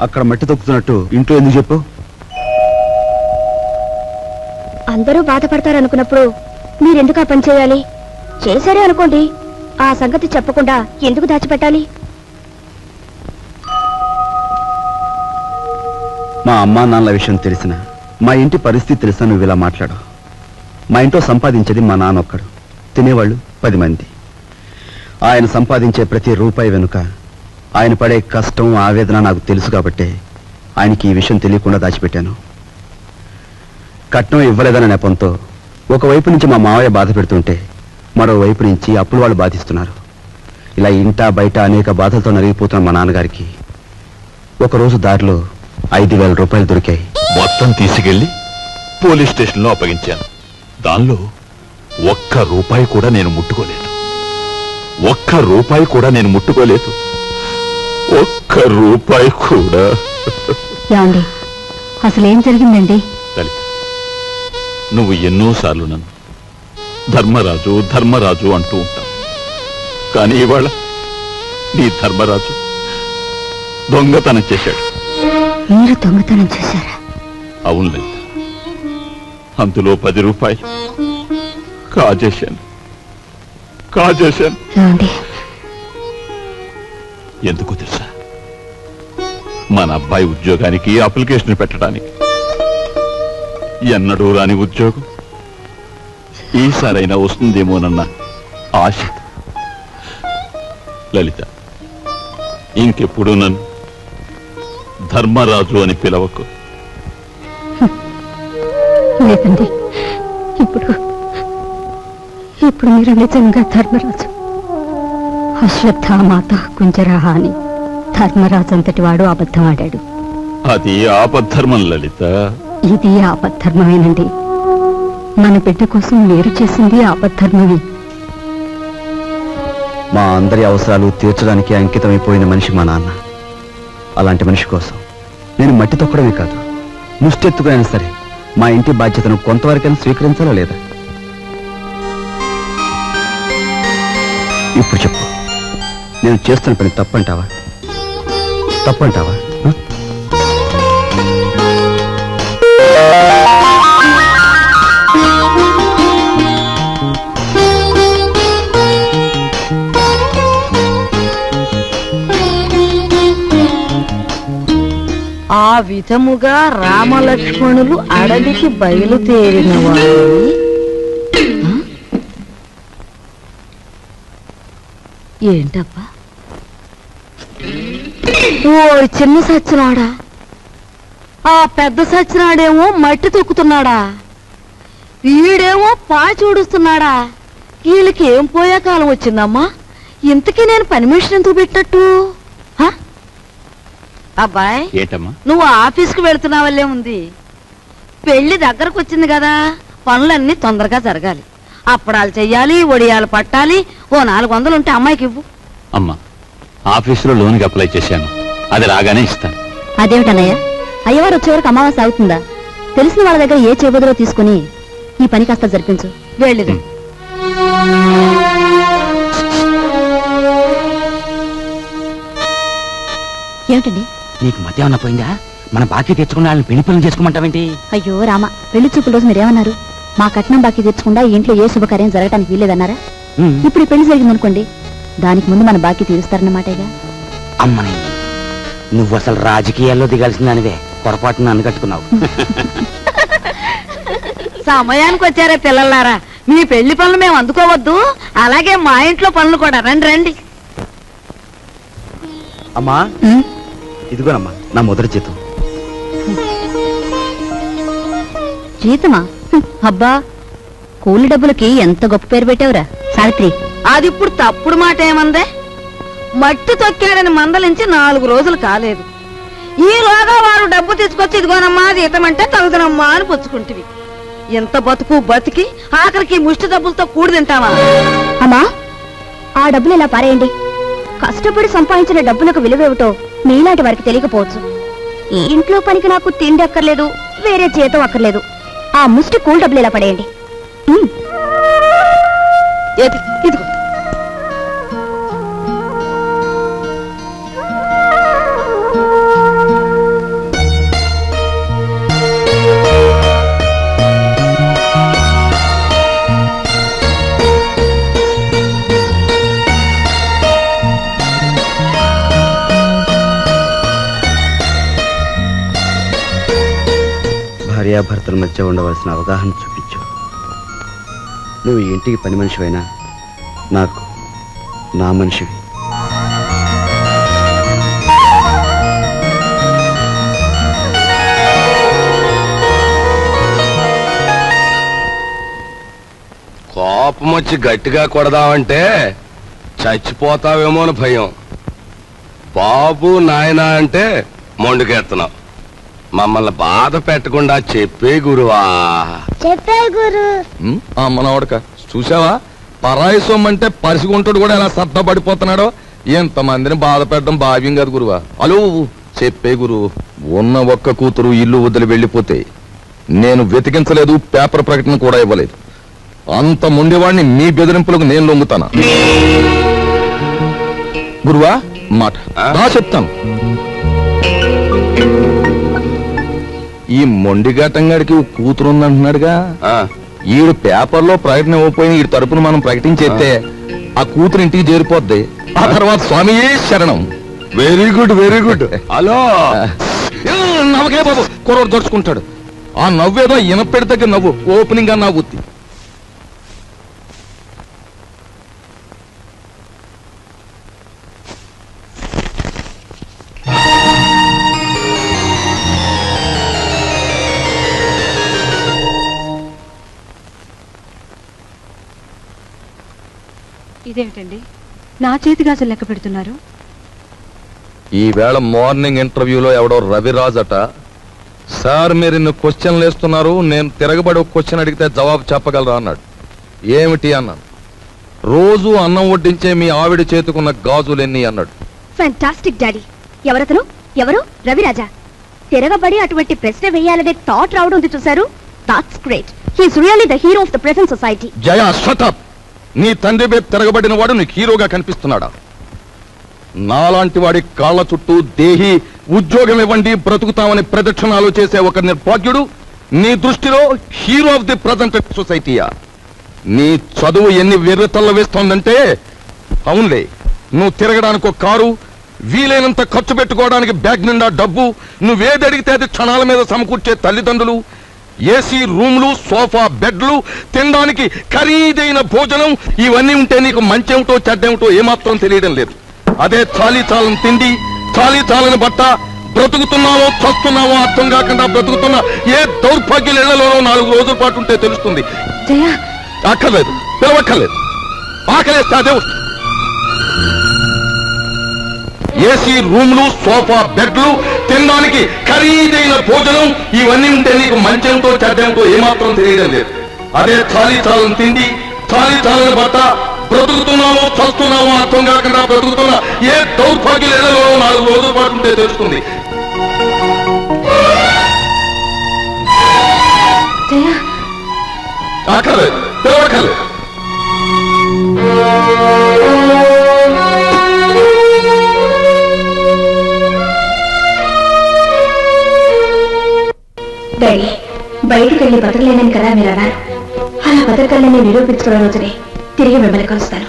అక్కడ మట్టి తొక్కుతున్నట్టు ఇంట్లో ఎందుకు చెప్పు? అందరూ బాధపడతారనుకున్నప్పుడు మీరెందుకు ఆ పని చేయాలి? చేశారే అనుకోండి, ఆ సంగతి చెప్పకుండా ఎందుకు దాచిపెట్టాలి? మా అమ్మా నాన్నల విషయం తెలిసిన, మా ఇంటి పరిస్థితి తెలిసిన నువ్వు ఇలా మాట్లాడు. మా ఇంట్లో సంపాదించేది మా నాన్న ఒక్కడు, తినేవాళ్ళు 10 మంది. ఆయన సంపాదించే ప్రతి రూపాయి వెనుక ఆయన పడే కష్టం ఆవేదన నాకు తెలుసు కాబట్టి ఆయనకి ఈ విషయం తెలియకుండా దాచిపెట్టాను. కట్నం ఇవ్వలేదన్న నెపంతో ఒకవైపు నుంచి మా మావయ్య బాధ పెడుతుంటే మరోవైపు నుంచి అప్పులు వాళ్ళు బాధిస్తున్నారు. ఇలా ఇంటా బయట అనేక బాధలతో నలిగిపోతున్న మా నాన్నగారికి ఒకరోజు దారిలో 5,000 రూపాయలు దొరికాయి. మొత్తం తీసుకెళ్లి పోలీస్ స్టేషన్లో అప్పగించాను. దానిలో ఒక్క రూపాయి కూడా నేను ముట్టుకోలేదు. ఒక్క రూపాయి కూడా నేను ముట్టుకోలేదు. ఒక్క రూపాయి కూడా. ఏమండి, అసలేం జరిగిందండి? లలిత, నువ్వు ఎన్నోసార్లు నన్ను ధర్మరాజు ధర్మరాజు అంటూ ఉంటావు. కానీ ఇవాళ నీ ధర్మరాజు దొంగతనం చేశాడు. మీరు దొంగతనం చేశారా? అవును లలిత, అందులో 10 రూపాయలు కాజేశాను. ఎందుకు తెలుసా? మన అబ్బాయి ఉద్యోగానికి అప్లికేషన్ పెట్టడానికి. ఎన్నడూ రాని ఉద్యోగం ఈసారైనా వస్తుందేమోనన్న ఆశ. లలిత, ఇంకెప్పుడు నన్ను ధర్మరాజు అని పిలవకు. లేదండి, ఇప్పుడు మీరు నిజంగా ధర్మరాజు. అశ్వత్థామాత కుంజరాహ అని ధర్మరాజు అంతటి వాడు అబద్ధం ఆడాడు. అది ఆపద్ధర్మం లలిత. ఇది ఆపద్ధర్మమేనండి. మన బిడ్డ కోసం మీరు చేసింది ఆపద్ధర్మమే. మా అందరి అవసరాలు తీర్చడానికి అంకితమైపోయిన మనిషి మా నాన్న. అలాంటి మనిషి కోసం నేను మట్టి తొక్కడమే కాదు, ముష్టెత్తుకునైనా సరే మా ఇంటి బాధ్యతను కొంతవరకైనా స్వీకరించాలా లేదా? ఇప్పుడు చెప్పు, నేను చేస్తున్న పని తప్పంటావా? తప్పంటావా? ఆ విధముగా రామలక్ష్మణులు అడవికి బయలుదేరిన వారు ఏంటబ్బా? ఓ చిన్న సచ్చినాడా, ఆ పెద్ద సచ్చినాడేమో మట్టి తొక్కుతున్నాడా, వీడేమో పాచి ఊడుస్తున్నాడా. వీళ్ళకి ఏం పోయే కాలం వచ్చిందమ్మా? ఇంతకీ నేను పని మనిషిని ఎందుకు పెట్టట్టు? అబ్బాయి, నువ్వు ఆఫీస్కి వెళుతున్నావల్లే ఉంది. పెళ్లి దగ్గరకు వచ్చింది కదా, పనులన్నీ తొందరగా జరగాలి. అప్పడాలు చెయ్యాలి, వడియాలు పట్టాలి. ఓ 400 ఉంటే అమ్మాయికి ఇవ్వు. అమ్మా, ఆఫీసులో లోన్కి అప్లై చేశాను, అది రాగానే ఇస్తాను. అదేమిటన్నయ్య, అయ్యవారు వచ్చే వరకు అమావాస్య అవుతుందా? తెలిసిన వాళ్ళ దగ్గర ఏ చేబదులో తీసుకుని ఈ పని కాస్త జరిపించు. వెళ్ళిదు. ఏమిటండి, నీకు మధ్య ఏమన్నా పోయిందా? మన బాకీ తెచ్చుకున్న వాళ్ళని పెళ్లి పనులు చేసుకోమంటావేంటి? అయ్యో రామ, పెళ్లి చూపుల రోజు మీరేమన్నారు? మా కట్నం బాకీ తెచ్చకుండా ఇంట్లో ఏ శుభకార్యం జరగడానికి వీల్లేదన్నారా? ఇప్పుడు పెళ్లి జరిగిందనుకోండి, దానికి ముందు మన బాకీ తీరుస్తారన్నమాటేగా. అమ్మని, నువ్వు అసలు రాజకీయాల్లో దిగాల్సిందానివే, పొరపాటున నన్ను కట్టుకున్నావు. సమయానికి వచ్చారే పిల్లలారా, మీ పెళ్లి పనులు మేము అందుకోవద్దు, అలాగే మా ఇంట్లో పనులు కూడా. రండి రండి. అమ్మా, ఇదిగోనమ్మా నా మొదటి జీతం. జీతమా? అబ్బా, కూలి డబ్బులకి ఎంత గొప్ప పేరు పెట్టావురా సావిత్రి. అది ఇప్పుడు తప్పుడు మాట ఏమందే? మట్టి తొక్కాడని మందలించి 4 రోజులు కాలేదు. ఈలోగా వారు డబ్బు తీసుకొచ్చి ఇదిగోనమ్మా జీతం అంటే తగుదనమ్మా అని పుచ్చుకుంటివి. ఎంత బతుకు బతికి ఆఖరికి ముష్టి డబ్బులతో కూడి తింటావా? అమ్మా, ఆ డబ్బులు ఇలా పారేయండి. కష్టపడి సంపాదించిన డబ్బులకు విలువేమిటో మీలాంటి వారికి తెలియకపోవచ్చు. ఈ ఇంట్లో పనికి నాకు తిండి అక్కర్లేదు, వేరే జీతం అక్కర్లేదు. ఆ ముష్టి కూల్ డబ్బులు ఇలా పడేయండి. ఇదిగో. భార్యాభర్తల మధ్య ఉండవలసిన అవగాహన చూపించు. నువ్వు ఈ ఇంటికి పని మనిషివైనా నాకు నా మనిషివి. కోపం వచ్చి గట్టిగా కొడదామంటే చచ్చిపోతావేమో అని భయం. బాబు నాయనా అంటే మొండుకెత్తున్నావు. మమ్మల్ని బాధ పెట్టకుండా చెప్పే గురువా. చెప్పే గురు. మనవడక చూసావా, పరాయి సొమ్మంటే పరిసిగుంటాడు కూడా ఎలా సర్దపడిపోతున్నాడో. ఎంతమందిని బాధ పెట్టడం భావ్యం కాదు గురువా. అలో చెప్పే గురు, ఉన్న ఒక్క కూతురు ఇల్లు వదిలి వెళ్ళిపోతే నేను వెతికించలేదు, పేపర్ ప్రకటన కూడా ఇవ్వలేదు. అంత ముండేవాడిని మీ బెదిరింపులకు నేను లొంగుతానా? గురువా మాట రా చెప్తాను. ఈ మొండిఘాటంగాడికి కూతురుందంటున్నాడుగా, ఈడు పేపర్లో ప్రకటన ఇవ్వకపోయిన ఈ తరపున మనం ప్రకటించేస్తే ఆ కూతురు ఇంటికి చేరిపోద్ది. ఆ తర్వాత స్వామియే శరణం. Very good very good. Hello నవ్వకే బాబు, కుర్రోడు దొరుచుకుంటాడు. ఆ నవ్వేదో ఇనపెడి దగ్గర నవ్వు, ఓపెనింగ్ గా నవ్వుద్ది. ఇదేమిటండి, నా చేతి గాజులు లెక్క పెడుతున్నారు? ఈవేళ మార్నింగ్ ఇంటర్వ్యూలో ఎవడో రవిరాజ్ అట, సార్ మీరు ఇన్ని క్వశ్చన్లు వేస్తున్నారు, నేను తిరగబడి ఒక క్వశ్చన్ అడిగితే జవాబు చెప్పగలరా అన్నాడు. ఏమిటి అన్నాను. రోజు అన్నం వడ్డించే మీ ఆవిడ చేతుకున్న గాజులు ఎన్ని అన్నాడు. Fantastic daddy. ఎవరతను? ఎవరు? రవిరాజా. తిరగబడి అటువంటి ప్రశ్న వేయాలనే థాట్ రావడం ఉంది చూసారు. That's great. He's really the hero of the present society. Jaya shut up. నీ తండ్రి మీద తిరగబడిన వాడు నీకు హీరోగా కనిపిస్తున్నాడా? నాలాంటి వాడి కాళ్ల చుట్టూ దేహి ఉద్యోగం ఇవ్వండి బ్రతుకుతామని ప్రదక్షిణాలు చేసే ఒక నిర్భాగ్యుడు నీ దృష్టిలో హీరో ఆఫ్ ది ప్రజెంట్ సొసైటీయా? నీ చదువు ఎన్ని వెర్రతల్ల వేస్తోందంటే, అవునులే, నువ్వు తిరగడానికి ఒక కారు, వీలైనంత ఖర్చు పెట్టుకోవడానికి బ్యాగ్ నిండా డబ్బు, నువ్వేది అడిగితే అది క్షణాల మీద సమకూర్చే తల్లిదండ్రులు, ఏసీ రూమ్లు, సోఫా బెడ్లు, తినడానికి ఖరీదైన భోజనం, ఇవన్నీ ఉంటే నీకు మంచేమిటో చెడ్డేమిటో ఏమాత్రం తెలియడం లేదు. అదే చాలీ చాలని తిండి, చాలీ చాలని బట్ట, బ్రతుకుతున్నావో చస్తున్నావో అర్థం కాకుండా బ్రతుకుతున్న ఏ దౌర్భాగ్యుల ఇళ్లలోనో 4 రోజుల పాటు ఉంటే తెలుస్తుంది. అక్కర్లేదు, పిలవక్కర్లేదు. ఆకలేస్తే అదే వస్తుంది. ఏసీ రూమ్లు, సోఫా బెడ్లు, తినడానికి ఖరీదైన భోజనం, ఇవన్నీ ఉంటే నీకు మంచేమిటో చెడ్డేమిటో ఏమాత్రం తెలియడం లేదు. అదే చాలీ చాలని తిండి, చాలీ చాలని బట్ట, బ్రతుకుతున్నావో చస్తున్నావో అర్థం కాకుండా బ్రతుకుతున్న ఏ దౌర్భాగ్యుల ఇళ్లలో 4 రోజుల పాటు ఉంటే తెలుస్తుంది. అక్కర్లేదు, పిలవక్కర్లేదు. డాడీ, బయటికి వెళ్ళి బతకలేనని కదా మీరు అన్నారు. అలా బతకలేని నిరూపించుకున్న రోజునే తిరిగి మిమ్మల్ని కలుస్తాను.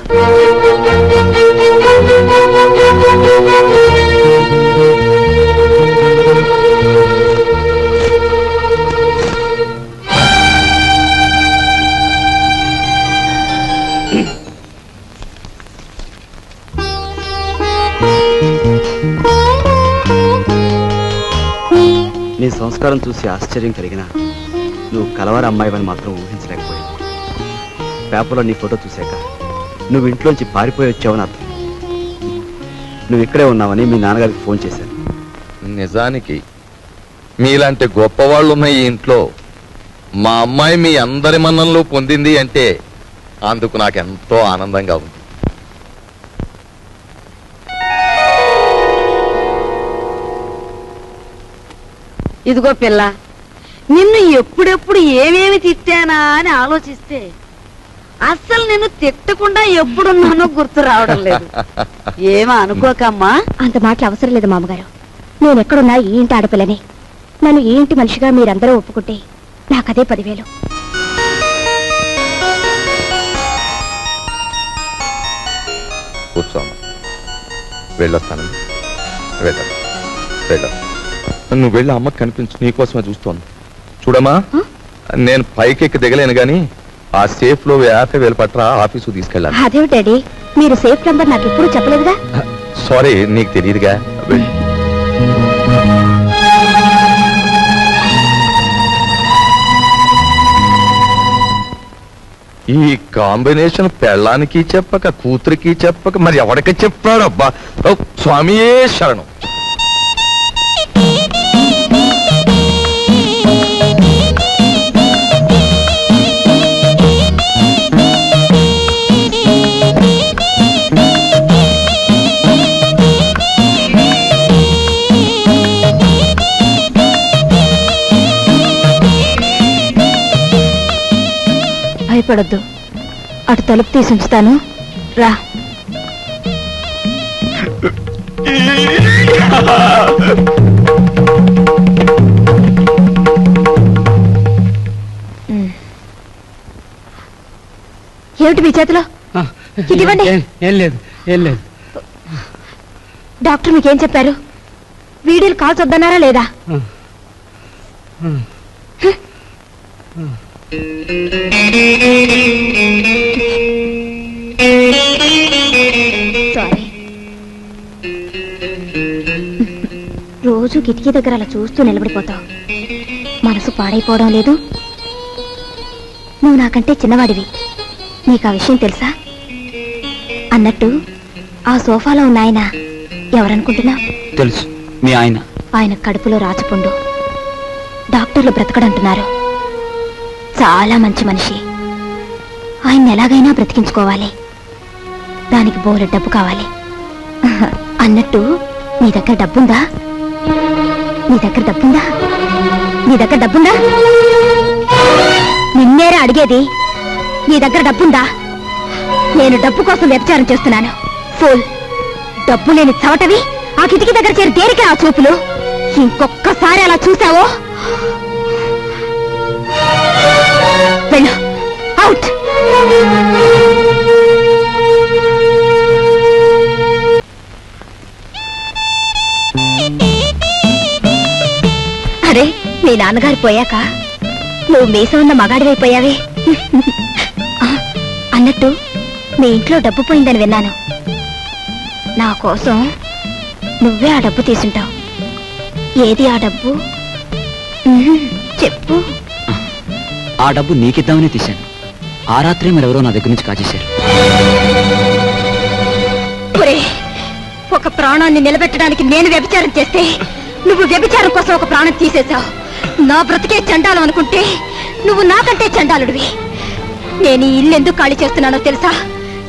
నీ సంస్కారం చూసి ఆశ్చర్యం కలిగినా నువ్వు కలవారి అమ్మాయివని మాత్రం ఊహించలేకపోయావు. పేపర్లో నీ ఫోటో చూశాక నువ్వు ఇంట్లోంచి పారిపోయి వచ్చావని అర్థం. నువ్వు ఇక్కడే ఉన్నావని మీ నాన్నగారికి ఫోన్ చేశాను. నిజానికి మీలాంటి గొప్పవాళ్ళు ఉన్న ఈ ఇంట్లో మా అమ్మాయి మీ అందరి మన్ననలు పొందింది అంటే అందుకు నాకెంతో ఆనందంగా ఉంది. ఇదిగో పిల్ల, నిన్ను ఎప్పుడెప్పుడు ఏమేమి తిట్టానా అని ఆలోచిస్తే అస్సలు నిన్ను తిట్టకుండా ఎప్పుడున్నానో గుర్తు రావడం లేదు. ఏమో అనుకోకమ్మా. అంత మాటలు అవసరం లేదు మామగారు. నేను ఎక్కడున్నా ఈ ఇంటి ఆడపిల్లని. నన్ను ఈ ఇంటి మనిషిగా మీరందరూ ఒప్పుకుంటే నాకదే 10,000. కూర్చోమ్మా, వెళ్ళొస్తానండి. వెళ్ళ నువ్వు వెళ్ళి అమ్మకి కనిపించు, నీకోసమే చూస్తోంది. చూడమ్మా, నేను పైకెక్కి దిగలేను గాని ఆ సేఫ్ లో 50,000 పట్ల ఆఫీసు తీసుకెళ్ళాలి. అదే డాడీ, మీరు సేఫ్ నంబర్ నాకు ఎప్పుడు చెప్పలేదుగా. సారీ, నీకు తెలియదుగా. ఈ కాంబినేషన్ పెళ్ళానికి చెప్పక కూతురికి చెప్పక మరి ఎవరికి చెప్పాడు? అబ్బా స్వామియే శరణం. భయపడొద్దు, అటు తలుపు తీసి ఉంచుతాను, రా. ఏమిటి మీ చేతిలో? ఇవ్వండి. ఏం లేదు, ఏం లేదు. డాక్టర్ మీకేం చెప్పారు? వీడియోలు కాల్స్ వద్దన్నారా లేదా? సారీ. రోజు కిటికీ దగ్గర అలా చూస్తూ నిలబడిపోతావు. మనసు పాడైపోవడం లేదు. నువ్వు నాకంటే చిన్నవాడివి, నీకు ఆ విషయం తెలుసా? అన్నట్టు ఆ సోఫాలో ఉన్న ఆయన ఎవరనుకుంటున్నా? తెలుసు, మీ ఆయన. ఆయన కడుపులో రాచపుండు. డాక్టర్లు బ్రతకడంటున్నారు. చాలా మంచి మనిషి. ఆయన్ని ఎలాగైనా బ్రతికించుకోవాలి. దానికి బోలె డబ్బు కావాలి. అన్నట్టు నీ దగ్గర డబ్బుందా? నీ దగ్గర డబ్బుందా? నీ దగ్గర డబ్బుందా? నిన్నేరా అడిగేది. నీ దగ్గర డబ్బుందా? నేను డబ్బు కోసం వ్యభిచారం చేస్తున్నాను. ఫుల్ డబ్బు లేని చవటవి ఆ కిటికీ దగ్గర చేరి దేనికి ఆ చూపులు? ఇంకొక్కసారి అలా చూసావో వెళ్ళు, అవుట్. అరే, మీ నాన్నగారు పోయాక నువ్వు మీసం ఉన్న మగాడివైపోయావే. అన్నట్టు మీ ఇంట్లో డబ్బు పోయిందని విన్నాను. నా కోసం నువ్వే ఆ డబ్బు తీసుంటావు. ఏది ఆ డబ్బు? చెప్పు. ఆ డబ్బు నీకిద్దామని తీశాను. ఆ రాత్రి మరెవరో నా దగ్గర నుంచి కాజేశారు. ఒక ప్రాణాన్ని నిలబెట్టడానికి నేను వ్యభిచారం చేస్తే నువ్వు వ్యభిచారం కోసం ఒక ప్రాణం తీసేశావు. నా బ్రతికే చండాలం అనుకుంటే నువ్వు నాకంటే చండాలుడివి. నేను ఈ ఇల్లు ఎందుకు ఖాళీ చేస్తున్నానో తెలుసా?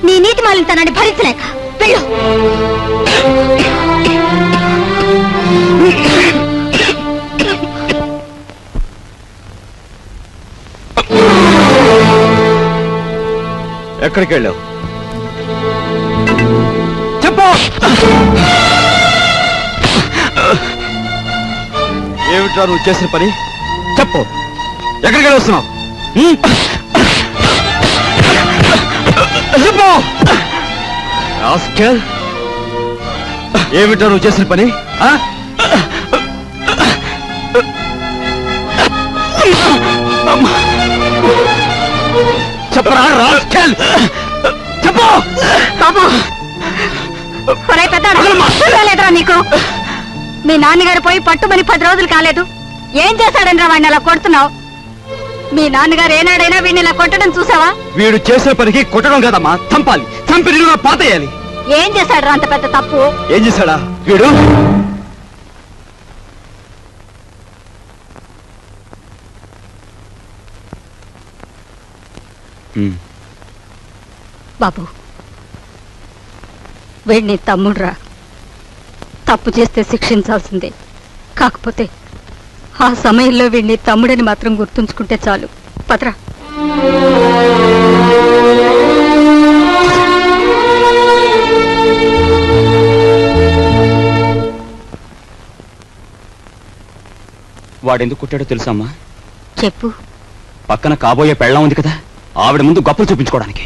నీ నీతి మాలినతనాన్ని భరించలేక. వెళ్ళు. ఎక్కడికి వెళ్ళావు? చెప్పు. ఏమిట్రా నువ్వు చేసిన పని? చెప్పు, ఎక్కడికి వెళ్ళి వస్తున్నావు? చెప్పు. ఏమిట్రా నువ్వు చేసిన పని? చెప్పరా రాస్కెల్, చెప్పు. లేదురా నీకు? మీ నాన్నగారు పోయి పట్టుమని 10 రోజులు కాలేదు. ఏం చేశాడని వాడిని అలా కొడుతున్నావు? మీ నాన్నగారు ఏనాడైనా వీడిని ఇలా కొట్టడం చూసావా? వీడు చేసిన పనికి కొట్టడం కాదమ్మా, చంపాలి. చంపి నిన్ను పాతేయాలి. ఏం చేశాడు అంత పెద్ద తప్పు? ఏం చేశాడా వీడు? బాబు, వీడిని తమ్ముడురా. తప్పు చేస్తే శిక్షించాల్సిందే. కాకపోతే ఆ సమయంలో వీడిని తమ్ముడని మాత్రం గుర్తుంచుకుంటే చాలు. పదరా. వాడెందుకు కొట్టాడో తెలుసమ్మా? చెప్పు. పక్కన కాబోయే పెళ్ళం ఉంది కదా, ఆవిడ ముందు గొప్పలు చూపించుకోవడానికి.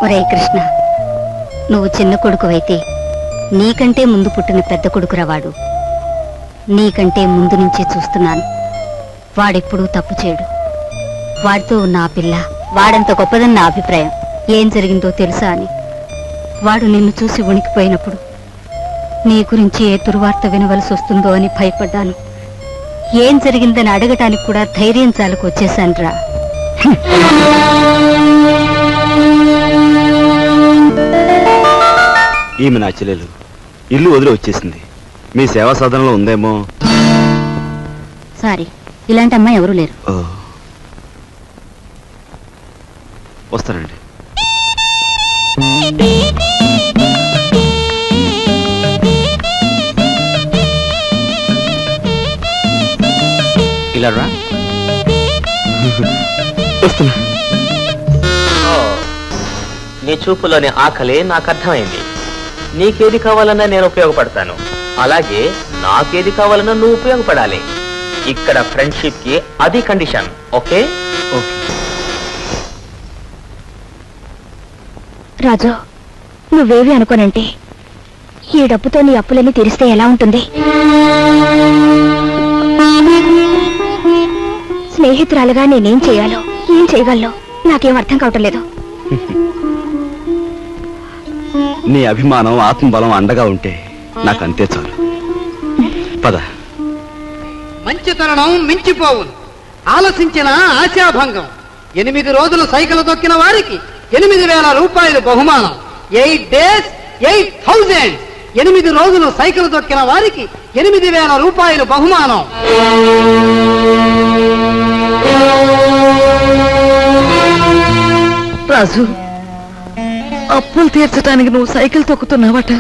ఒరే కృష్ణ, నువ్వు చిన్న కొడుకువైతే నీకంటే ముందు పుట్టిన పెద్ద కొడుకురా వాడు. నీకంటే ముందు నుంచే చూస్తున్నాను. వాడెప్పుడూ తప్పు చేయడు. వాడితో ఉన్న ఆ పిల్ల వాడంత గొప్పదని నా అభిప్రాయం. ఏం జరిగిందో తెలుసా అని వాడు నిన్ను చూసి వణికిపోయినప్పుడు నీ గురించి ఏ దుర్వార్త వినవలసి వస్తుందో అని భయపడ్డాను. ఏం జరిగిందని అడగటానికి కూడా ధైర్యం చాలకు వచ్చేశానురా. ఈమె నా చెల్లెలు ఇల్లు వదిలి వచ్చేసింది. మీ సేవా సాధనలో ఉందేమో. సారీ, ఇలాంటి అమ్మాయి ఎవరూ లేరు. వస్తానండి. ఇలా రా. వస్తున్నా. నీ చూపులోని ఆకలి నాకు అర్థమైంది. నీకేది కావాలన్నా నేను ఉపయోగపడతాను, అలాగే నాకేది కావాలన్నా నువ్వు ఉపయోగపడాలి. ఇక్కడ ఫ్రెండ్షిప్ కి అది కండిషన్. ఓకే? ఓకే. రాజు, నువ్వేవి అనుకోనంటే ఈ డబ్బుతో నీ అప్పులన్నీ తీరిస్తే ఎలా ఉంటుంది? స్నేహితురాలుగా నేనేం చేయాలో ఏం చేయగలను నాకేం అర్థం కావటం లేదు. నీ అభిమానం ఆత్మబలం అండగా ఉంటే నాకు అంతే చాలు. పద. మంచి తరుణం మించిపోవును, ఆలసించిన ఆశాభంగం. 8 రోజులు సైకిల్ తొక్కిన వారికి 8,000 రూపాయలు బహుమానం. 8 days 8,000. 8 రోజులు సైకిల్ తొక్కిన వారికి 8,000 రూపాయలు బహుమానం. రాజు, అప్పులు తీర్చడానికి నువ్వు సైకిల్ తొక్కుతున్నావట.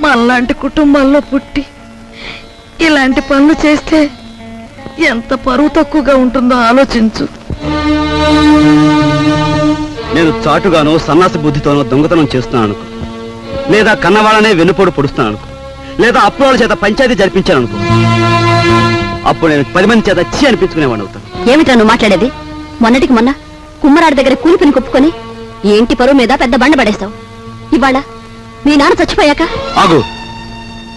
మనలాంటి కుటుంబాల్లో పుట్టి ఇలాంటి పనులు చేస్తే ఎంత పరువు తక్కువగా ఉంటుందో ఆలోచించు. నేను చాటుగానో సన్నాసి బుద్ధితోనో దొంగతనం చేస్తున్నాను అనుకో, లేదా కన్నవాళ్ళనే వెన్నుపోడు పొడుస్తున్నాను అనుకో, లేదా అప్పుల చేత పంచాయతీ జరిపించాను అనుకో, అప్పుడు నేను 10 మంది చేత చీ అనిపించుకునేవాడు అవుతాను. ఏమిటా నువ్వు మాట్లాడేది? మొన్నటికి మొన్న కుమ్మరాడి దగ్గర కూలిపిని కొప్పుకొని ఏంటి పరువు మీద పెద్ద బండ పడేస్తావు. ఇవాళ మీ నాన్న చచ్చిపోయాక ఆగు.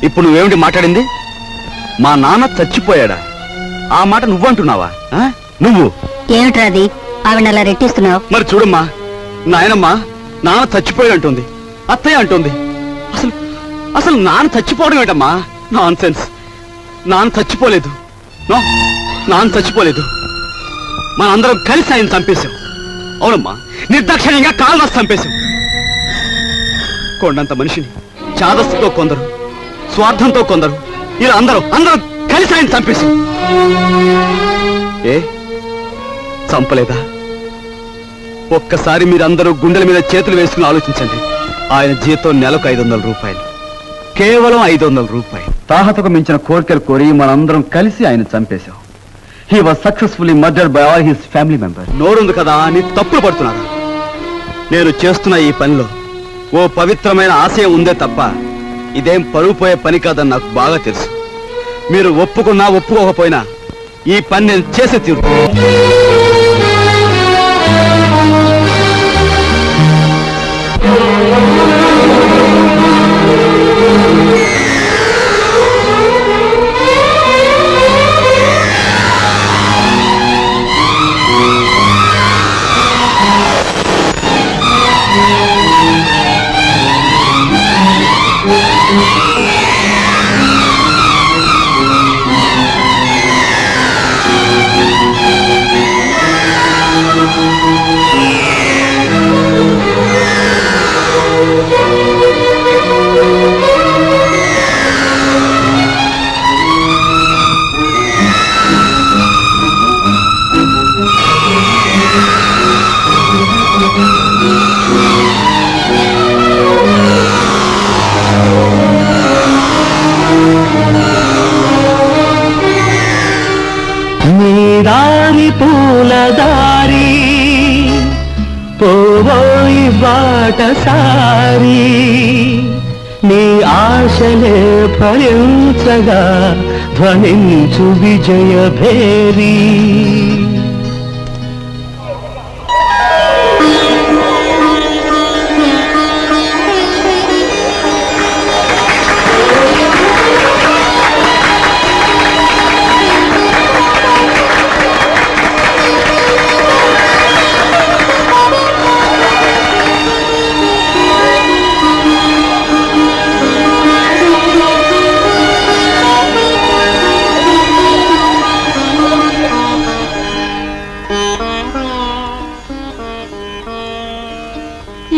ఇప్పుడు నువ్వేమిటి మాట్లాడింది? మా నాన్న చచ్చిపోయాడా? ఆ మాట నువ్వంటున్నావా? నువ్వు ఏమిట్రా అది? ఆవిడ అలా రెట్టిస్తున్నావు. మరి చూడమ్మా, నాయనమ్మా నాన్న చచ్చిపోయాడు అంటుంది, అత్తయ్య అంటుంది. అసలు అసలు నాన్న చచ్చిపోవడం ఏంటమ్మా? Non sense. నాన్న చచ్చిపోలేదు. నాన్న చచ్చిపోలేదు. మనందరం కలిసి ఆయన చంపేశాం. అవునమ్మా, నిర్దాక్షిణ్యంగా కాలు రాసి చంపేశాం. కొండంత మనిషిని చాదస్సుతో కొందరు, స్వార్థంతో కొందరు, ఇలా అందరం కలిసి ఆయన చంపేశాం. ఏ చంపలేదా? ఒక్కసారి మీరందరూ గుండెల మీద చేతులు వేసుకుని ఆలోచించండి. ఆయన జీతం నెలకు 500 రూపాయలు, కేవలం 500 రూపాయలు. తాహతకు మించిన కోరికలు కోరి మనందరం కలిసి ఆయన చంపేశాం. He was successfully murdered by all his family members. నోరుంది కదా అని తప్పులు పడుతున్నారా? నేను చేస్తున్న ఈ పనిలో ఓ పవిత్రమైన ఆశయం ఉందే తప్ప ఇదేం పరువు పోయే పని కాదని నాకు బాగా తెలుసు. మీరు ఒప్పుకున్నా ఒప్పుకోకపోయినా ఈ పని నేను చేసే తీరుతాను. దారి పూలదారి పోవోయి బాటసారి నీ ఆశలే ఫలించగా ధ్వనించు విజయ భేరీ.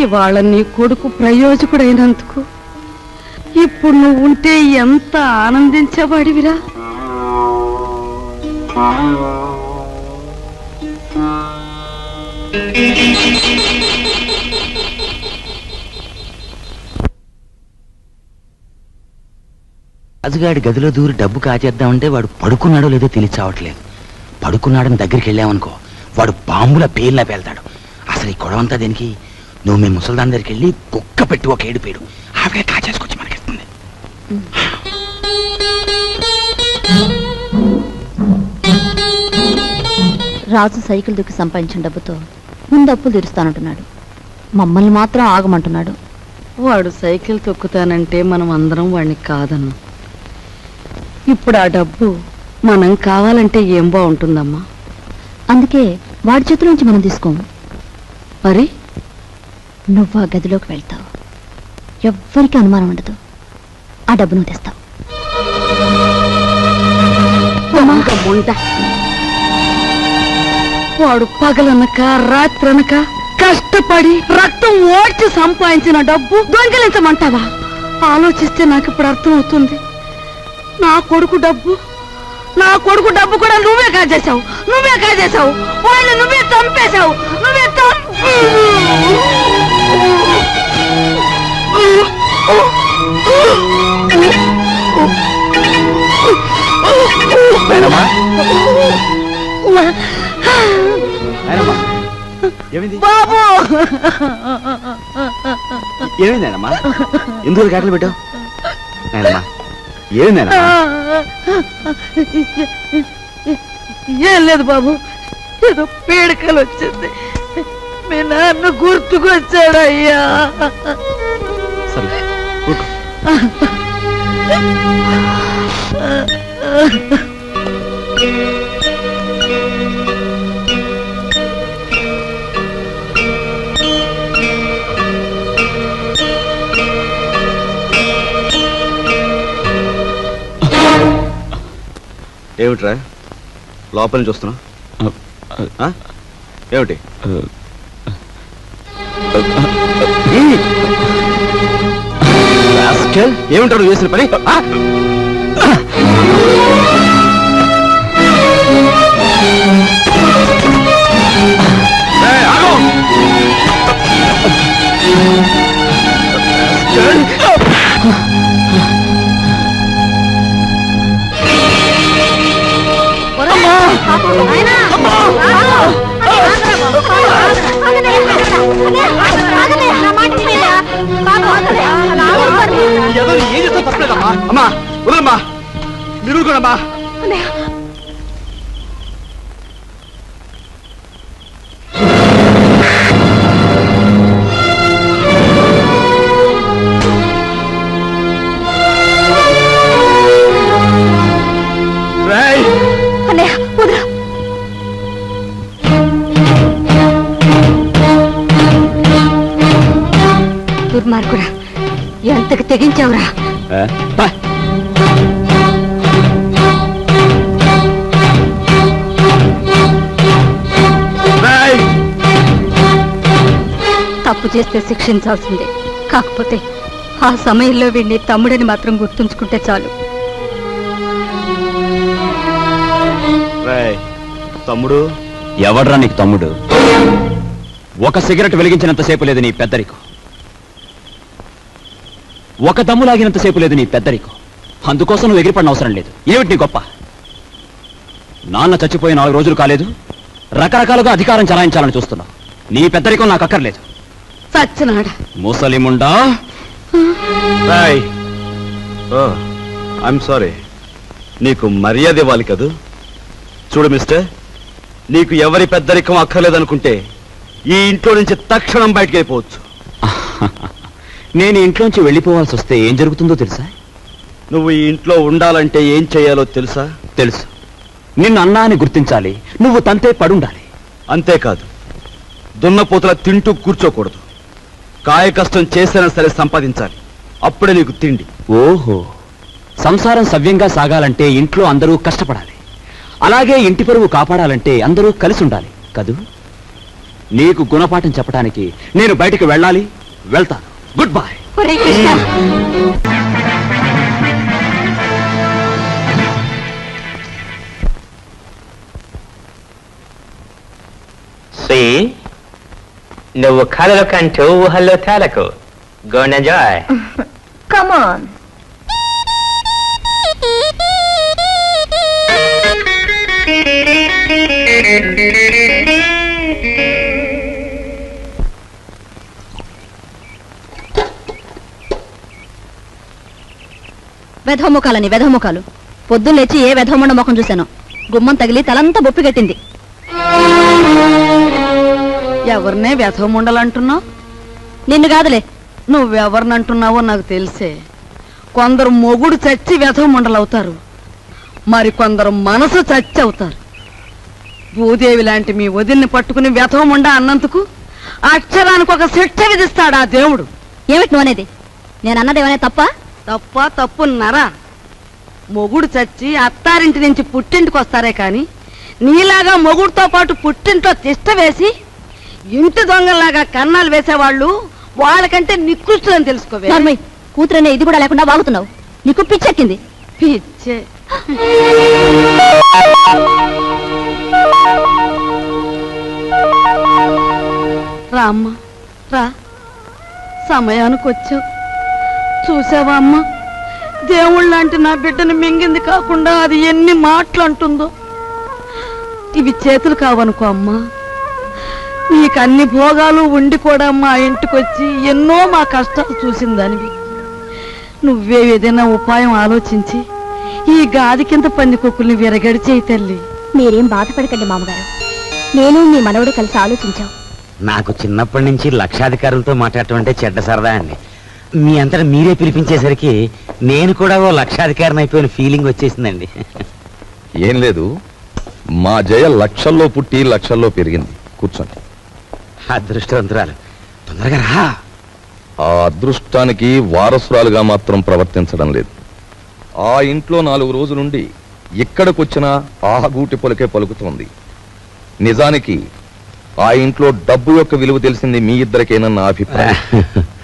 ఇవాళ నీ కొడుకు ప్రయోజకుడైనందుకు ఇప్పుడు నువ్వు ఉంటే ఎంత ఆనందించేవాడివిరా. రాజుగాడి గదిలో దూరి డబ్బు కాచేద్దామంటే వాడు పడుకున్నాడో లేదో తెలియచావట్లేదు. పడుకున్నాడని దగ్గరికి వెళ్ళామనుకో వాడు బాంబుల పేర్లా పేల్తాడు. అసలు ఈ గొడవంతా దేనికి? నువ్వు మీ ముసల్దాన్ దగ్గరికి వెళ్ళి కుక్క పెట్టి ఒక ఏడుపేడు ఆవిడే కాచేసుకొచ్చి మనకిస్తుంది. రాజు సైకిల్ దుక్కి సంపాదించిన డబ్బుతో ముందు అప్పులు తీరుస్తానంటున్నాడు. మమ్మల్ని మాత్రం ఆగమంటున్నాడు. వాడు సైకిల్ తొక్కుతానంటే మనం అందరం వాడిని కాదన్నాం. ఇప్పుడు ఆ డబ్బు మనం కావాలంటే ఏం బాగుంటుందమ్మా? అందుకే వాడి చేతిలోంచి మనం తీసుకోము. మరి నువ్వు ఆ గదిలోకి వెళ్తావు, ఎవ్వరికీ అనుమానం ఉండదు. ఆ డబ్బు నువ్వు తెస్తావు. వాడు పగలనక రాత్రనక కష్టపడి రక్తం ఓడ్చి సంపాదించిన డబ్బు దొంగిలించమంటావా? ఆలోచిస్తే నాకు ఇప్పుడు అర్థమవుతుంది. నా కొడుకు డబ్బు కూడా నువ్వే కాజేశావు. వాళ్ళు నువ్వే చంపేశావు. బాబు ఏమైందమ్మా? ఎందుకు కేకలు పెట్టావు? ఏం లేదు బాబు, ఏదో పీడకలు వచ్చింది. మీ నాన్న గుర్తుకొచ్చాడయ్యా. సరే ఏమిట్రా లోపల నుంచి వస్తున్నా? ఏమిటి ఏమిటారు చేసిన పని? ఏం చేస్తా తప్పలేదమ్మా. అమ్మా వదలమ్మా, మీరు కూడా అమ్మా. దుర్మార్గుడా, ఎంతకు తెగించావురా? తప్పు చేస్తే శిక్షించాల్సిందే. కాకపోతే ఆ సమయంలో వీడిని తమ్ముడని మాత్రం గుర్తుంచుకుంటే చాలు. తమ్ముడు ఎవడ్రా నీకు తమ్ముడు? ఒక సిగరెట్ వెలిగించినంతసేపు లేదు నీ పెద్దరికం, ఒక దమ్ము లాగినంతసేపు లేదు నీ పెద్దరికం. అందుకోసం నువ్వు ఎగిరిపడిన అవసరం లేదు. ఏమిటి నీ గొప్ప? నాన్న చచ్చిపోయి 4 రోజులు కాలేదు, రకరకాలుగా అధికారం చలాయించాలని చూస్తున్నావు. నీ పెద్దరికం నాకు అక్కర్లేదు. సచ్చినాడా ముసలిముండా. ఐఎమ్ సారీ, నీకు మర్యాద ఇవ్వాలి కదూ. చూడు మిస్టర్, నీకు ఎవరి పెద్దరికం అక్కర్లేదనుకుంటే ఈ ఇంట్లో నుంచి తక్షణం బయటకు వెళ్ళిపోవచ్చు. నేను ఇంట్లోంచి వెళ్ళిపోవాల్సి వస్తే ఏం జరుగుతుందో తెలుసా? నువ్వు ఈ ఇంట్లో ఉండాలంటే ఏం చేయాలో తెలుసా? తెలుసు. నిన్ను అన్నా అని గుర్తించాలి, నువ్వు తంతే పడుండాలి. అంతేకాదు, దున్నపోతుల తింటూ కూర్చోకూడదు. కాయ కష్టం చేసినా సరే సంపాదించాలి, అప్పుడే నీకు తిండి. ఓహో, సంసారం సవ్యంగా సాగాలంటే ఇంట్లో అందరూ కష్టపడాలి, అలాగే ఇంటి పరువు కాపాడాలంటే అందరూ కలిసి ఉండాలి కదూ. నీకు గుణపాఠం చెప్పడానికి నేను బయటికి వెళ్ళాలి, వెళ్తాను. Good bye. ఒరే కృష్ణ, నువ్వు కలలు కంటూ ఊహల్లో తేలకు. Go and enjoy. Come on. వెధముఖాలని వెధముఖాలు. పొద్దున్న లేచి ఏ వెధమండ ముఖం చూశాను. గుమ్మం తగిలి తలంతా బొప్పి కట్టింది. ఎవరినే వ్యథముండలంటున్నావు? నిన్ను కాదులే. నువ్వెవరినంటున్నావో నాకు తెలిసే. కొందరు మొగుడు చచ్చి వ్యథముండలవుతారు, మరి కొందరు మనసు చచ్చి అవుతారు. భూదేవి లాంటి మీ వదిన్ని పట్టుకుని వ్యథముండ అన్నందుకు అక్షరానికి ఒక శిక్ష విధిస్తాడు ఆ దేవుడు. ఏమిటి నువ్వు అనేది? నేను అన్నదేమనే తప్ప? తప్ప తప్పున్నారా? మొగుడు చచ్చి అత్తారింటి నుంచి పుట్టింటికి వస్తారే కాని నీలాగా మొగుడుతో పాటు పుట్టింట్లో తిష్ట వేసి ఇంటి దొంగలాగా కన్నాలు వేసేవాళ్ళు వాళ్ళకంటే నికృష్టులని తెలుసుకోవే. కూతురనే ఇది కూడా లేకుండా వాగుతున్నావు. నీకు పిచ్చెక్కింది. పిచ్చే. రామ్మ రా, సమయానికి వచ్చావు. చూసావా అమ్మ, దేవుళ్ళంటే నా బిడ్డను మింగింది కాకుండా అది ఎన్ని మాటలు అంటుందో. ఇవి చేతులు కావనుకో అమ్మా. నీకు అన్ని భోగాలు ఉండి కూడా మా ఇంటికొచ్చి ఎన్నో మా కష్టాలు చూసిందానివి. నువ్వే ఏదైనా ఉపాయం ఆలోచించి ఈ గాది కింద పందికొక్కుల్ని విరగడిచేయి తల్లి. మీరేం బాధపడకండి మామగారు. నేను మీ మనవడు కలిసి ఆలోచించాం. నాకు చిన్నప్పటి నుంచి లక్షాధికారులతో మాట్లాడటం అంటే చెడ్డ సరదా అండి. మీ అంతటా మీరే పిలిపించేసరికి నేను కూడా ఓ లక్షాధికారిని అయిపోయిన ఫీలింగ్ వచ్చేసిందండి. ఏం లేదు, మా జయ లక్షల్లో పుట్టి లక్షల్లో పెరిగింది. కూర్చోండి. అదృష్టవంతురాలు. తొందరగా రా. ఆ అదృష్టానికి వారసురాలుగా మాత్రం ప్రవర్తించడం లేదు. ఆ ఇంట్లో 4 రోజులుండి ఇక్కడికొచ్చినా ఆ గూటి పొలకే పలుకుతోంది. నిజానికి ఆ ఇంట్లో డబ్బు యొక్క విలువ తెలిసింది మీ ఇద్దరికేనన్న అభిప్రాయం.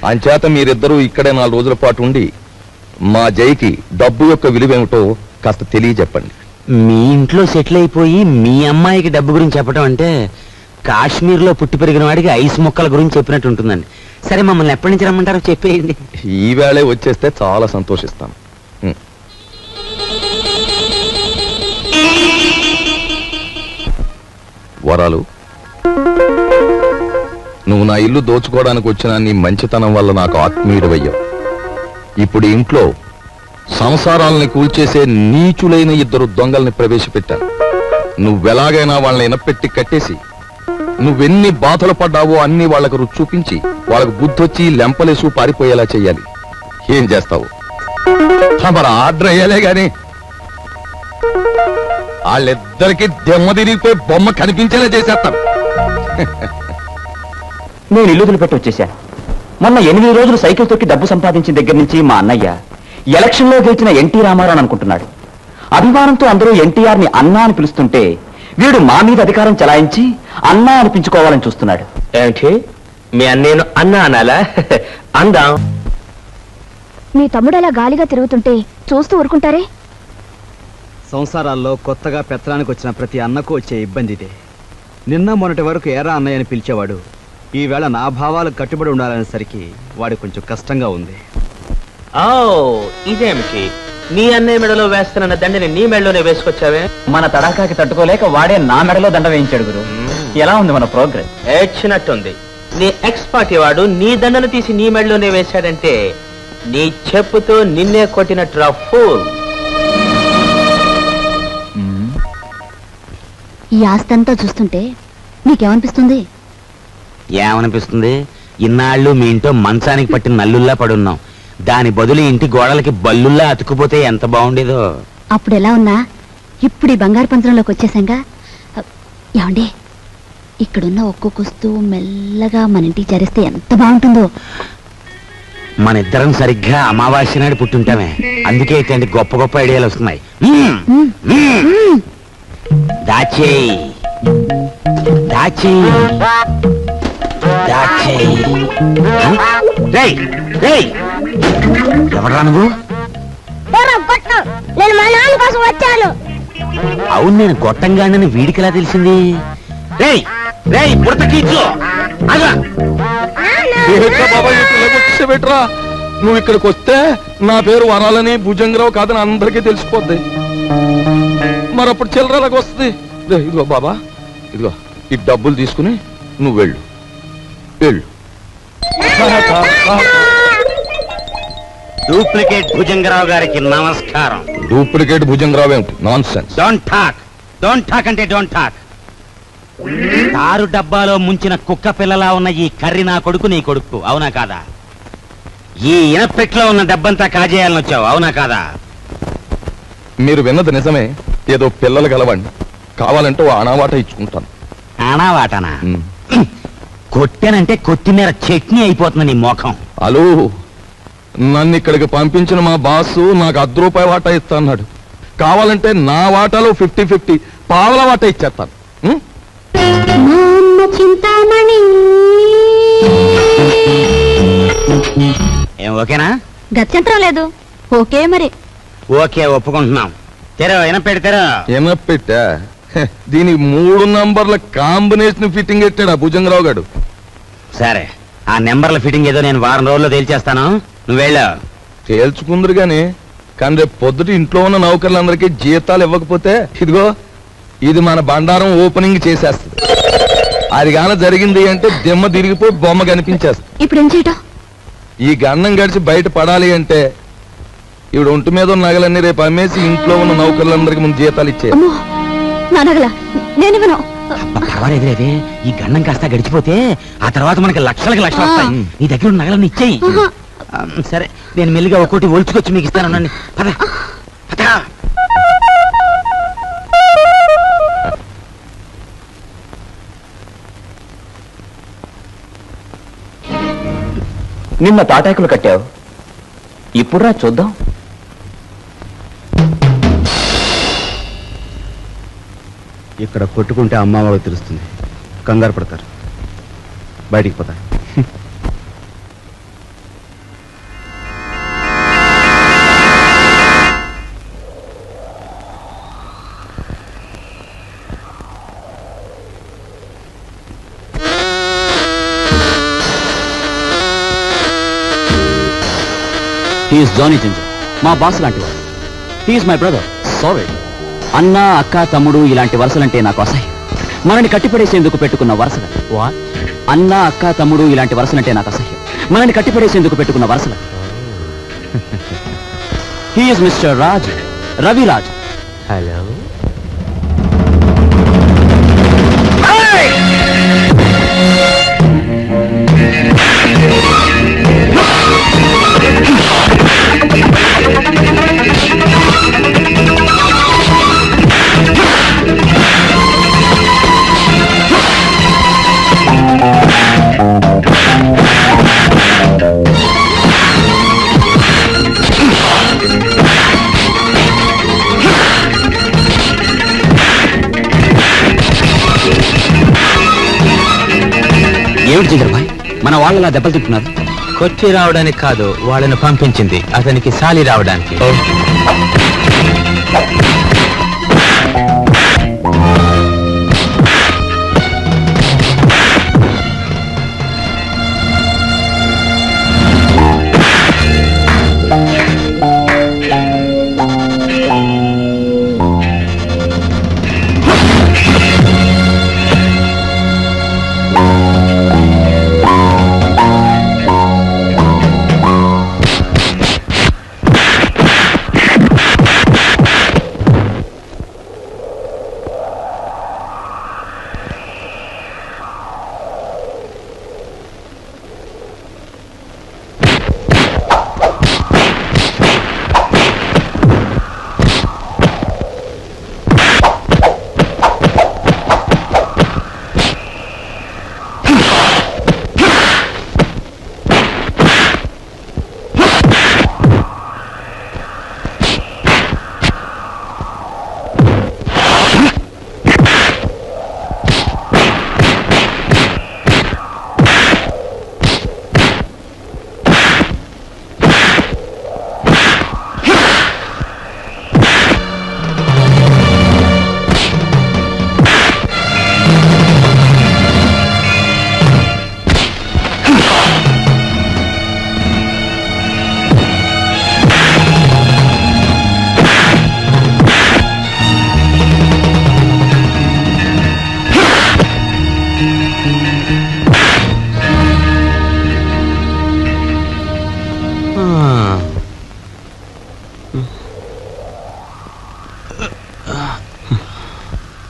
అంచేత మీరిద్దరూ ఇక్కడే 4 రోజుల పాటు ఉండి మా జైకి డబ్బు యొక్క విలువేమిటో కాస్త తెలియజెప్పండి. మీ ఇంట్లో సెటిల్ అయిపోయి మీ అమ్మాయికి డబ్బు గురించి చెప్పడం అంటే కాశ్మీర్లో పుట్టి పెరిగిన వాడికి ఐస్ మొక్కల గురించి చెప్పినట్టు ఉంటుందండి. సరే, మమ్మల్ని ఎప్పటి నుంచి రమ్మంటారో చెప్పేయండి. ఈవేళే వచ్చేస్తే చాలా సంతోషిస్తాను. వరాలు, నువ్వు నా ఇల్లు దోచుకోవడానికి వచ్చిన నీ మంచితనం వల్ల నాకు ఆత్మీయుడవయ్యావు. ఇప్పుడు ఇంట్లో సంసారాలని కూల్చేసే నీచులైన 2 దొంగల్ని ప్రవేశపెట్టాను. నువ్వెలాగైనా వాళ్ళని ఇనపెట్టి కట్టేసి నువ్వెన్ని బాధలు పడ్డావో అన్ని వాళ్ళకు రుచి చూపించి వాళ్ళకు బుద్ధొచ్చి లెంపలేసు పారిపోయేలా చెయ్యాలి. ఏం చేస్తావు? మరి ఆర్డర్ అయ్యాలే గాని వాళ్ళిద్దరికి దెమ్మ తిరిగిపోయి బొమ్మ కనిపించేలా చేసేస్తాను. నేను ఇల్లు వదిలిపెట్టి వచ్చేశాను. మొన్న 8 రోజులు సైకిల్ తొక్కి డబ్బు సంపాదించిన దగ్గర నుంచి మా అన్నయ్య ఎలక్షన్లో గెలిచిన ఎన్టీ రామారావు అనుకుంటున్నాడు. అభిమానంతో అందరూ ఎన్టీఆర్ ని అన్నా అని పిలుస్తుంటే వీడు మా మీద అధికారం చలాయించి అన్నా అనిపించుకోవాలని చూస్తున్నాడు. ఏమిటి, మీ అన్నేను అన్నా అనాలా? అందాం. మీ తమ్ముడు అలా గాలిగా తిరుగుతుంటే చూస్తూ ఊరుకుంటారే? సంసారాల్లో కొత్తగా పెత్తనానికి వచ్చిన ప్రతి అన్నకు వచ్చే ఇబ్బంది ఇదే. నిన్న మొన్నటి వరకు ఏరా అన్నయ్య అని పిలిచేవాడు. ఈవేళ నా భావాలకు కట్టుబడి ఉండాలనేసరికి వాడు కొంచెం కష్టంగా ఉంది. ఓ, ఇదేమిటి, నీ అన్నయ్య మెడలో వేస్తున్న దండని నీ మెడలోనే వేసుకొచ్చావే? మన తడాకాకి తట్టుకోలేక వాడే నా మెడలో దండ వేయించాడు గురు. ఎలా ఉంది మన ప్రోగ్రెస్? ఏడ్చినట్టుంది. నీ ఎక్స్ పార్టీ వాడు నీ దండను తీసి నీ మెడలోనే వేశాడంటే నీ చెప్పుతో నిన్నే కొట్టినట్టు ఫూల్. ఈ ఆస్తంతా చూస్తుంటే నీకేమనిపిస్తుంది? ఏమనిపిస్తుంది? ఇన్నాళ్ళు మీ ఇంట్లో మంచానికి పట్టిన నల్లుల్లా పడున్నాం. దాని బదులు ఇంటి గోడలకి బల్లుల్లా అతుక్కుపోతే ఎంత బాగుండేదో. అప్పుడు ఎలా ఉన్నా ఇప్పుడు ఈ బంగారు పంత్రంలోకి వచ్చేసాంగా. ఏమండి, ఇక్కడున్న ఒక్కొక్క వస్తువు మెల్లగా మన ఇంటికి చేరిస్తే ఎంత బాగుంటుందో. మన ఇద్దరం సరిగ్గా అమావాస్య నాడు పుట్టుంటామే. అందుకే ఇట్లాంటి గొప్ప గొప్ప ఐడియాలు వస్తున్నాయి. దాచేయి దాచేయి దాచేయి రేయ్ రేయ్ ఎవరా నువ్వు? నేను మా నాన్న కోసం వచ్చాను. అవును, నేను గొట్టంగానని వీడికిలా తెలిసింది? రేయ్ రేయ్ పుడతకీచు పెట్టరా, నువ్వు ఇక్కడికి వస్తే నా పేరు వనాలని భుజంగరావు కాదని అందరికీ తెలిసిపోద్ది. మరప్పుడు చిల్లరలాగా వస్తుంది. ఇదిగో బాబా, ఇదిగో ఈ డబ్బులు తీసుకుని నువ్వు వెళ్ళు వెళ్ళు. డూప్లికేట్ భుజంగరావు గారికి నమస్కారం. డూప్లికేట్ భుజంగరావు ఏమిటి? Non sense. డోంట్ టాక్ అంటే డోంట్ టాక్. తారు డబ్బాలో ముంచిన కుక్క పిల్లలా ఉన్న ఈ కర్రి నా కొడుకు, నీ కొడుకు, అవునా కాదా? ఈ ఇనపెట్లో ఉన్న డబ్బంతా కాజేయాలని వచ్చావు, అవునా కాదా? మీరు విన్నది నిజమే. ఏదో పిల్లలు గలవండి, కావాలంటే ఓ ఆనావాట ఇచ్చుకుంటాను. ఆనావాటనా? కొట్టానంటే కొత్తిమీర చట్నీ అయిపోతుంది నీ మోఖం. హలో, నన్ను ఇక్కడికి పంపించిన మా బాసు నాకు ₹10 వాటా ఇస్తా అన్నాడు. కావాలంటే నా వాటాలో 50-50 పావల వాటా ఇచ్చేస్తాను. చింతామణి ఏం ఓకేనా? గత్యంతరం లేదు. ఓకే మరి. ఓకే, ఒప్పుకుంటున్నాం. తెరో ఎనపెడతారో. ఎనపెట్టా? దీనికి 3 నంబర్ల కాంబినేషన్ ఫిట్టింగ్ పెట్టాడు ఆ భుజంగరావు గారు. సరే, ఆ నెంబర్ల ఫిట్టింగ్ ఏదో నేను వారం రోజుల్లో తేల్చేస్తాను, నువ్వు వెళ్ళు. తేల్చుకుందరు గాని, కానీ రేపు పొద్దుట ఇంట్లో ఉన్న నౌకర్లందరికీ జీతాలు ఇవ్వకపోతే ఇదిగో ఇది మన బండారం ఓపెనింగ్ చేసేస్తుంది. అది గాన జరిగింది అంటే దిమ్మ తిరిగిపోయి బొమ్మ కనిపించేస్తుంది. ఇప్పుడు ఏం చేయటం? ఈ గన్నం గడిచి బయట పడాలి అంటే ఇప్పుడు ఒంటి మీద ఉన్న నగలన్నీ రేపు అమ్మేసి ఇంట్లో ఉన్న నౌకర్లందరికీ ముందు జీతాలు ఇచ్చే. నా నగల నేనివ్వను. పర్వాలేదులేదే, ఈ గన్నం కాస్త గడిచిపోతే ఆ తర్వాత మనకి లక్షలకి లక్షలు వస్తాయి. నీ దగ్గర ఉన్న నగలన్నీ ఇచ్చేయి. సరే, నేను మెల్లిగా ఒక్కోటి ఒలుచుకొచ్చి మీకు ఇస్తాను. పద పద. నిన్న తాటాకులు కట్టావు, ఇప్పుడు రా చూద్దాం. ఇక్కడ కొట్టుకుంటే అమ్మ వాళ్ళకి తెలుస్తుంది, కంగారు పడతారు, బయటికి పోతారు. హీఈస్ జానీ జింజర్, మా బాస్ లాంటి వాడు. He's my brother. సారీ. అన్న, అక్క, తమ్ముడు ఇలాంటి వరుసలంటే నాకు అసహ్యం. మనని కట్టిపడేసేందుకు పెట్టుకున్న వరుసలు. అన్న, అక్క, తమ్ముడు ఇలాంటి వరుసలంటే నాకు అసహ్యం. మనని కట్టిపడేసేందుకు పెట్టుకున్న వరుసలు. He's mister Raj, Raviraj. Hello. ఏమిటి జింజర్ భాయ్, మన వాళ్ళలా దెబ్బలు తింటున్నారు? కొట్టి రావడానికి కాదు, వాళ్ళని పంపించింది అతనికి సాలి రావడానికి.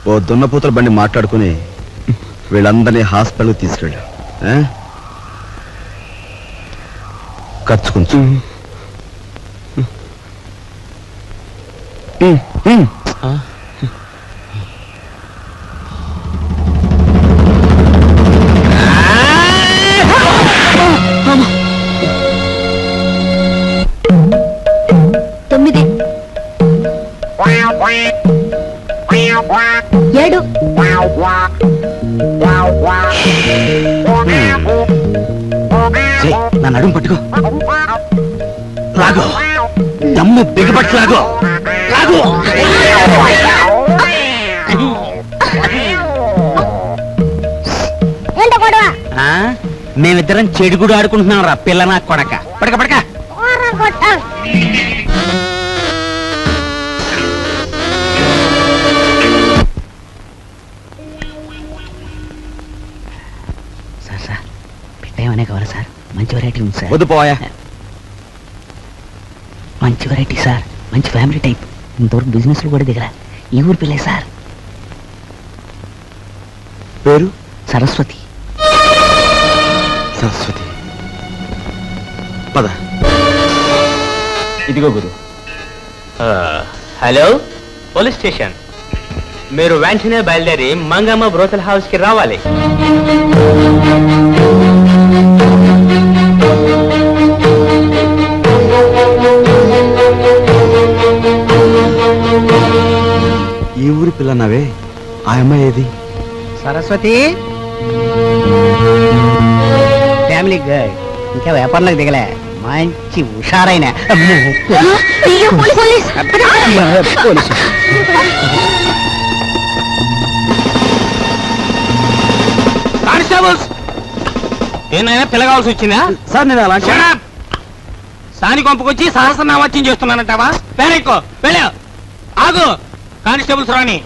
ఓ దున్నపోతుల బండి మాట్లాడుకుని వీళ్ళందరినీ హాస్పిటల్కి తీసుకెళ్ళు. ఖర్చు కొంచెం. తొమ్మిది 7 నా నడుము పట్టుకో, లాగో, దమ్ము బిగపట్టు, లాగో లాగో. మేమిద్దరం చెడుగుడు ఆడుకుంటున్నాం రా పిల్ల నా కొడక. పడక పడక. సార్ పెట్టేమనే కావాలి సార్? మంచి వెరైటీ ఉంది సార్. వద్దు పోయా. మంచి వెరైటీ సార్, మంచి ఫ్యామిలీ టైప్. ఇంతవరకు బిజినెస్ లో కూడా దిగరా. ఈ ఊరు పిల్లే సార్. పేరు? సరస్వతి. సరస్వతి. పద. ఇదిగో గురు. Hello, police station. మీరు వెంటనే బయలుదేరి మంగమ్మ బ్రోతల్ హౌస్ కి రావాలి. ఈ ఊరి పిల్లన్నావే, ఆ అమ్మాయి ఏది? Saraswati family girl. ఇంకా వ్యాపారంలోకి దిగలే, మంచి హుషారైన. కానిస్టేబుల్స్, ఏమైనా పిల్లగాల్సి వచ్చిందా? సార్ నేను అలా సాని కొంపకొచ్చి సహస్రనామాచ్యం చేస్తున్నానంటావా? పేరెక్కో వెళ్ళా. ఆగు. కానిస్టేబుల్స్ రాని.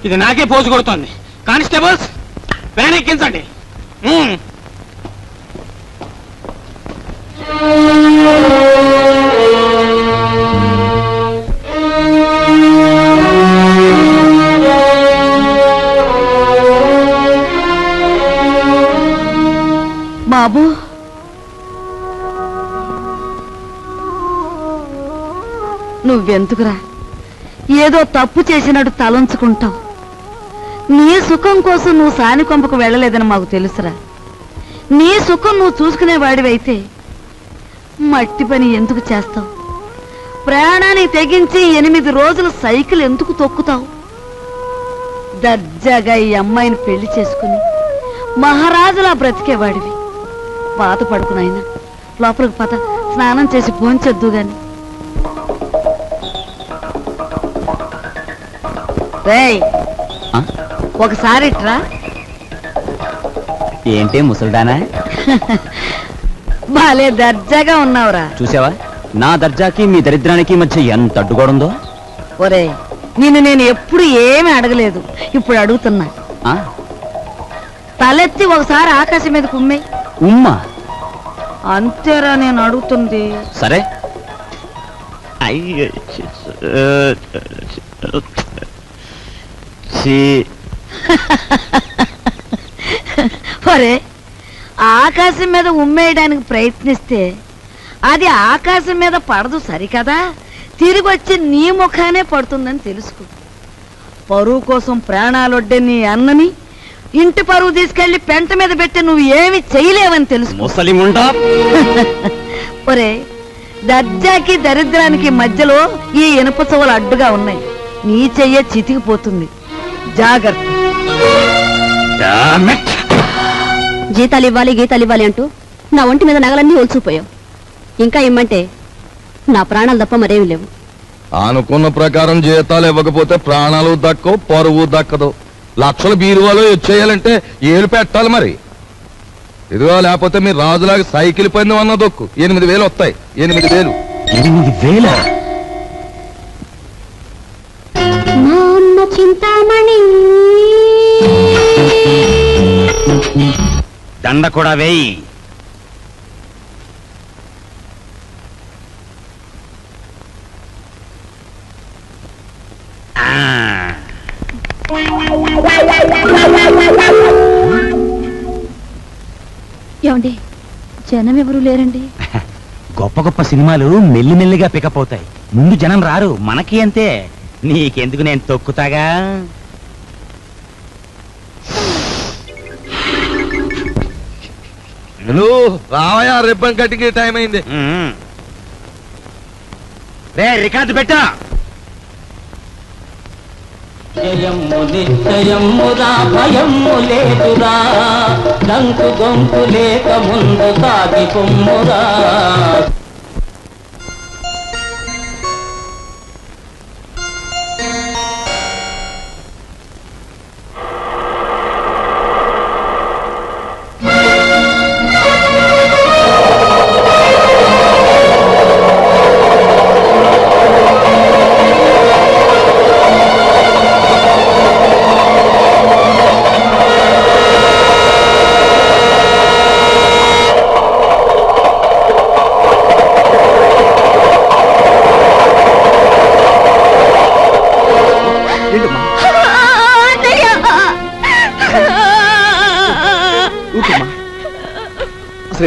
ఇది నాకే పోజు కొడుతోంది. కానిస్టేబుల్స్ వ్యాన్ ఎక్కించండి. బాబు, నువ్వెందుకురా ఏదో తప్పు చేసినట్టు తలంచుకుంటావు? నీ సుఖం కోసం నువ్వు సాని కొంపకు వెళ్ళలేదని మాకు తెలుసురా. నీ సుఖం నువ్వు చూసుకునేవాడివైతే మట్టి పని ఎందుకు చేస్తావు? ప్రాణాన్ని తెగించి 8 రోజులు సైకిల్ ఎందుకు తొక్కుతావు? దర్జాగా ఈ అమ్మాయిని పెళ్లి చేసుకుని మహారాజులా బ్రతికేవాడివి. బాధపడుకున్నాయినా లోపలికి పద, స్నానం చేసి భోంచొద్దు గాని. రేయ్, ఒకసారి ఇట్రా. ఏంటి ముసల్దానా? బాలే దర్జాగా ఉన్నావురా. చూసావా నా దర్జాకి మీ దరిద్రానికి మధ్య ఎంత అడ్డుగోడుందో? ఒరే, నిన్ను నేను ఎప్పుడు ఏమీ అడగలేదు, ఇప్పుడు అడుగుతున్నా. తలెత్తి ఒకసారి ఆకాశం మీద కుమ్మే. ఉమ్మా? అంతేరా నేను అడుగుతుంది. సరే. ఒరే, ఆకాశం మీద ఉమ్మేయడానికి ప్రయత్నిస్తే అది ఆకాశం మీద పడదు సరికదా, తిరిగి వచ్చి నీ ముఖానే పడుతుందని తెలుసుకో. పరువు కోసం ప్రాణాలొడ్డే నీ అన్నని ఇంటి పరువు తీసుకెళ్లి పెంట మీద పెట్టి నువ్వు ఏమి చేయలేవని తెలుసు. ముసలిముండా. ఒరే, దర్జాకి దరిద్రానికి మధ్యలో ఈ ఇనుప చెవులు అడ్డుగా ఉన్నాయి. నీ చెయ్య చితికిపోతుంది, జాగ్రత్త. జీతాలు ఇవ్వాలి, గీతాలు ఇవ్వాలి అంటూ నా ఒంటి మీద నగలన్నీ ఒల్చిపోయావు. ఇంకా ఇమ్మంటే నా ప్రాణాలు తప్ప మరేమి లేవు. అనుకున్న ప్రకారం జీతాలు ఇవ్వకపోతే ప్రాణాలు దక్కవు, పరువు దక్కదు. లక్షల బీరువాలో వచ్చేయాలంటే ఏలు పెట్టాలి మరి. ఇదిగో, లేకపోతే మీరు రాజులాగా సైకిల్ పందెం అన్న దొక్కు. 8,000 వస్తాయి. 8,000. 8,000? చింతామణి దండ కూడా వేయి. ఏమండి జనం ఎవరు లేరండి. గొప్ప గొప్ప సినిమాలు మెల్లిమెల్లిగా పికప్ అవుతాయి, ముందు జనం రారు. మనకి అంతే. నీకెందుకు, నేను తొక్కుతాగా. రావయ్యా, రిబ్బన్ కట్టికి టైం అయింది. రే రికార్డు పెట్టా. జయము నిశ్చయమురా, భయము లేదురా, దంకు గొంతు లేక ముందు సాగి కొమ్మురా.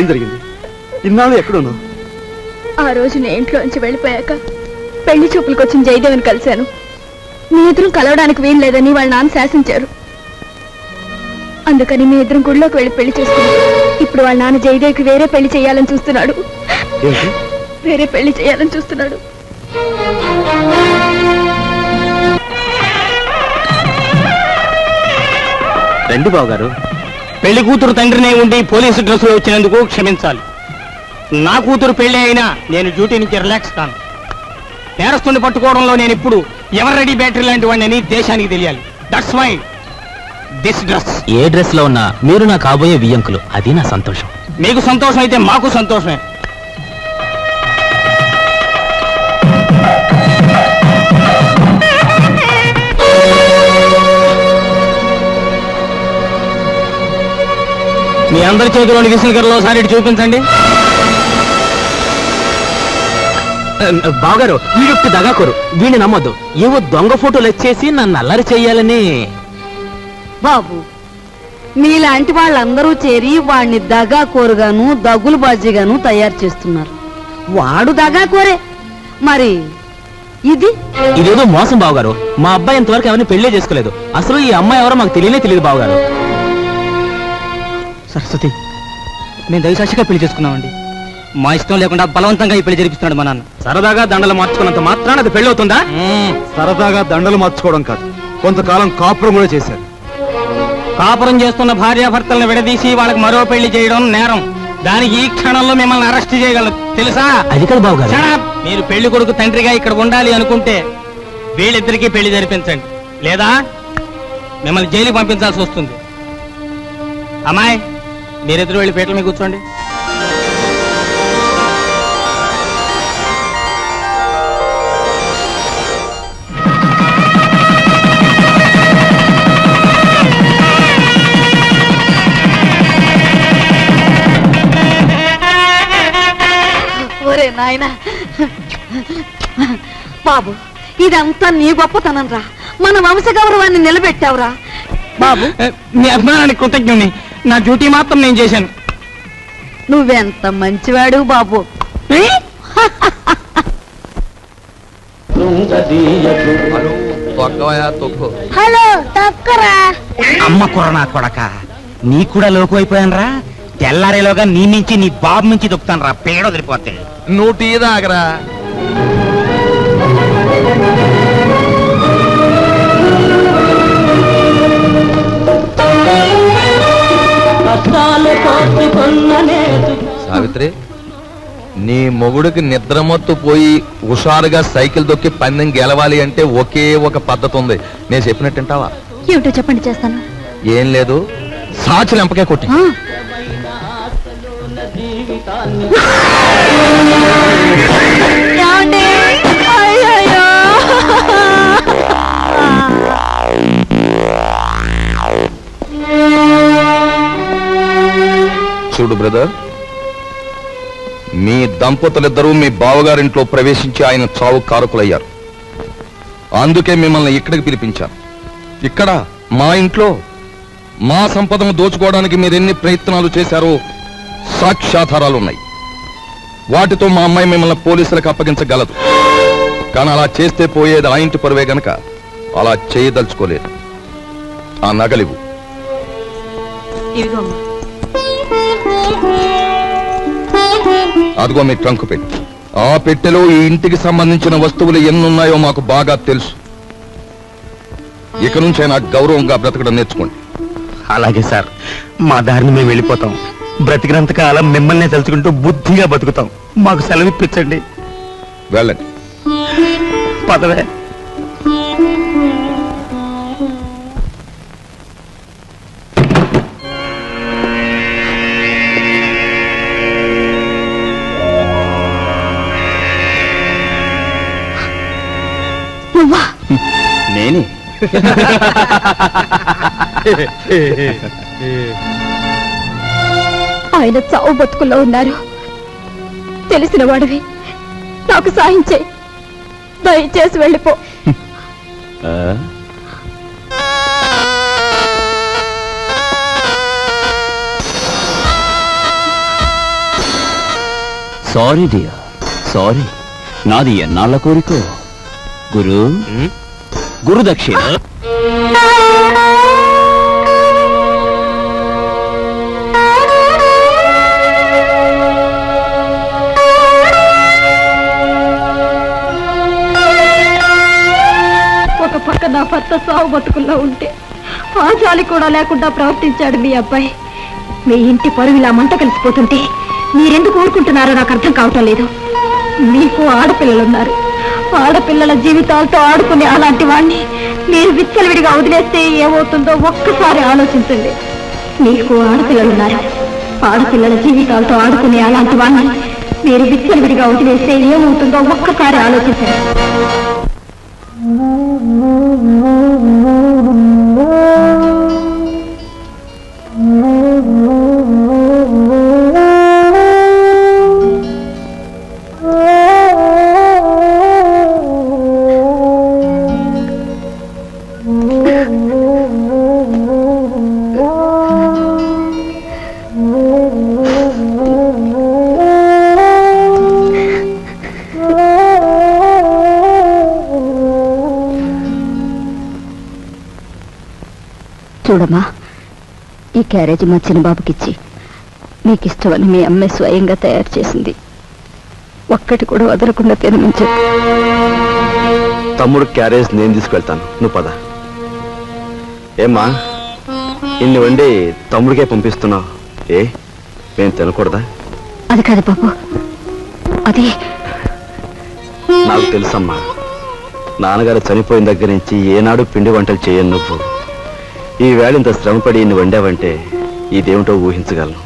ఏం జరిగింది? ఇన్నాళ్ళు ఎక్కడున్నావు? ఆ రోజు నేను ఇంట్లోంచి వెళ్ళిపోయాక పెళ్లి చూపులకు వచ్చిన జయదేవిని కలిశాను. మీ ఇద్దరం కలవడానికి వీలు లేదని వాళ్ళ నాన్న శాసించారు. అందుకని మీ ఇద్దరం గుడిలోకి వెళ్ళి పెళ్లి చేసుకున్నాం. ఇప్పుడు వాళ్ళ నాన్న జయదేవికి వేరే పెళ్లి చేయాలని చూస్తున్నాడు. వేరే పెళ్లి చేయాలని చూస్తున్నాడు. రండి బాబు గారు. పెళ్లి కూతురు తండ్రినే ఉండి పోలీసు డ్రెస్సులో వచ్చినందుకు క్షమించాలి. నా కూతురు పెళ్లి అయినా నేను డ్యూటీ నుంచి రిలాక్స్ కాను. నేరస్తుని పట్టుకోవడంలో నేను ఇప్పుడు ఎవర్ రెడీ బ్యాటరీ లాంటి వాడిని దేశానికి తెలియాలి. That's why this dress. ఏ డ్రెస్ లో ఉన్నా మీరు నా కాబోయే వియ్యంకులు, అది నా సంతోషం. మీకు సంతోషం అయితే మాకు సంతోషమే. మీ అందరి చేతిలోని విసులుగరలో ఒకసారి చూపించండి. బావగారు, వీడొట్టి దగాకోరు, వీడిని నమ్మొద్దు. ఏవో దొంగ ఫోటోలు వచ్చేసి నన్ను అల్లరి చెయ్యాలని. బాబు, మీలాంటి వాళ్ళందరూ చేరి వాడిని దగాకోరుగాను దగులు బాజీగాను తయారు చేస్తున్నారు. వాడు దగాకోరే, మరి ఇదేదో మోసం బావగారు. మా అబ్బాయి ఇంతవరకు ఎవరిని పెళ్లే చేసుకోలేదు. అసలు ఈ అమ్మాయి ఎవరో మాకు తెలియదు బావగారు. సరస్వతి, మేము దయసాక్షిగా పెళ్లి చేసుకున్నామండి. మా ఇష్టం లేకుండా బలవంతంగా ఈ పెళ్లి జరిపిస్తున్నాడు మా నాన్న. సరదాగా దండలు మార్చుకున్నంత మాత్రాన అది పెళ్ళవుతుందా? సరదాగా దండలు మార్చుకోవడం కాదు, కొంతకాలం కాపురం కూడా చేశారు. కాపురం చేస్తున్న భార్యాభర్తలను విడదీసి వాళ్ళకి మరో పెళ్లి చేయడం నేరం. దానికి ఈ క్షణంలో మిమ్మల్ని అరెస్ట్ చేయగలరు, తెలుసా? అది కాదు బావగారు. మీరు పెళ్లి కొడుకు తండ్రిగా ఇక్కడ ఉండాలి అనుకుంటే వీళ్ళిద్దరికీ పెళ్లి జరిపించండి, లేదా మిమ్మల్ని జైలుకి పంపించాల్సి వస్తుంది. అమ్మాయి, మీరిద్దరు వెళ్ళి పీటల మీద కూర్చోండి. ఒరే నాయనా, బాబు ఇదంతా నీ గొప్పతనం రా. మన వంశ గౌరవాన్ని నిలబెట్టావురా బాబు. మీ అభిమానానికి కృతజ్ఞుని. నా డ్యూటీ మాత్రం నేను చేశాను. నువ్వెంత మంచివాడు బాబు. హలో తక్కరా. అమ్మ కుర్రనా కొడక, నీ కూడా లోకు అయిపోయానరా. తెల్లారేలోగా నీ నుంచి నీ బాబు నుంచి దొక్కుతాను రా, పేడ వదిలిపోతే. నువ్వు టీ తాగరా. సావిత్రి, నీ మొగుడికి నిద్రమత్తు పోయి హుషారుగా సైకిల్ దొక్కి పందెం గెలవాలి అంటే ఒకే ఒక పద్ధతి ఉంది. నేను చెప్పినట్టుంటావా? ఏమిటో చెప్పండి, చేస్తాను. ఏం లేదు, సాచి లెంపకే కొట్టి. చూడు బ్రదర్, మీ దంపతులిద్దరూ మీ బావగారింట్లో ప్రవేశించి ఆయన చావు కారకులయ్యారు. అందుకే మిమ్మల్ని ఇక్కడికి పిలిపించాను. ఇక్కడ మా ఇంట్లో మా సంపదను దోచుకోవడానికి మీరెన్ని ప్రయత్నాలు చేశారో సాక్ష్యాధారాలున్నాయి. వాటితో మా అమ్మాయి మిమ్మల్ని పోలీసులకు అప్పగించగలదు. కానీ అలా చేస్తే పోయేది ఆ ఇంటి పరువే గనక అలా చేయదలుచుకోలేదు. ఆ నగలివు. అదిగో మీ ట్రంకు పెట్టి. ఆ పెట్టెలో ఈ ఇంటికి సంబంధించిన వస్తువులు ఎన్నున్నాయో మాకు బాగా తెలుసు. ఇక నుంచే నాకు గౌరవంగా బ్రతకడం నేర్చుకోండి. అలాగే సార్, మా దారిని మేము వెళ్ళిపోతాం. బ్రతికినంత కాలం మిమ్మల్ని తలుచుకుంటూ బుద్ధిగా బతుకుతాం. మాకు సెలవిప్పించండి. వెళ్ళండి. పదవే. నేనే. ఆయన చావు బతుకుల్లో ఉన్నారు. తెలిసిన వాడివి, నాకు సాయం చేయి. దయచేసి వెళ్ళిపో. Sorry dear, sorry. నాది ఎన్నాళ్ళ కోరికో. గురుదక్షిణ. ఒక పక్క నా భర్త సావు బతుకుల్లో ఉంటే ఆ జాలి కూడా లేకుండా ప్రవర్తించాడు మీ అబ్బాయి. మీ ఇంటి పరువు ఇలా మంట కలిసిపోతుంటే మీరెందుకు ఊరుకుంటున్నారో నాకు అర్థం కావటం లేదు. మీకు ఆడపిల్లలున్నారు. ఆడపిల్లల జీవితాలతో ఆడుకునే అలాంటి వాణ్ణి మీరు విచ్చలవిడిగా వదిలేస్తే ఏమవుతుందో ఒక్కసారి ఆలోచించండి. మీకు ఆడపిల్లలున్నారు. ఆడపిల్లల జీవితాలతో ఆడుకునే అలాంటి వాణ్ణి మీరు విచ్చలవిడిగా వదిలేస్తే ఏమవుతుందో ఒక్కసారి ఆలోచించండి. చూడమ్మా, ఈ క్యారేజీ మా చిన్నబాబుకిచ్చి మీకు ఇష్టమని మీ అమ్మాయి స్వయంగా తయారు చేసింది. ఒక్కటి కూడా వదలకుండా తినమని చెప్పు. తమ్ముడు క్యారేజ్ నేను తీసుకెళ్తాను, నువ్వు పద. ఏమ్మా, ఇన్ని వండి తమ్ముడికే పంపిస్తున్నావు? మేము తినకూడదా? అది కాదు బాబు, అది నాకు తెలుసమ్మా. నాన్నగారు చనిపోయిన దగ్గర నుంచి ఏనాడు పిండి వంటలు చేయను నువ్వు. ఈ వేళ ఇంత శ్రమపడి ఇన్ని వండావంటే ఇదేమిటో ఊహించగలను.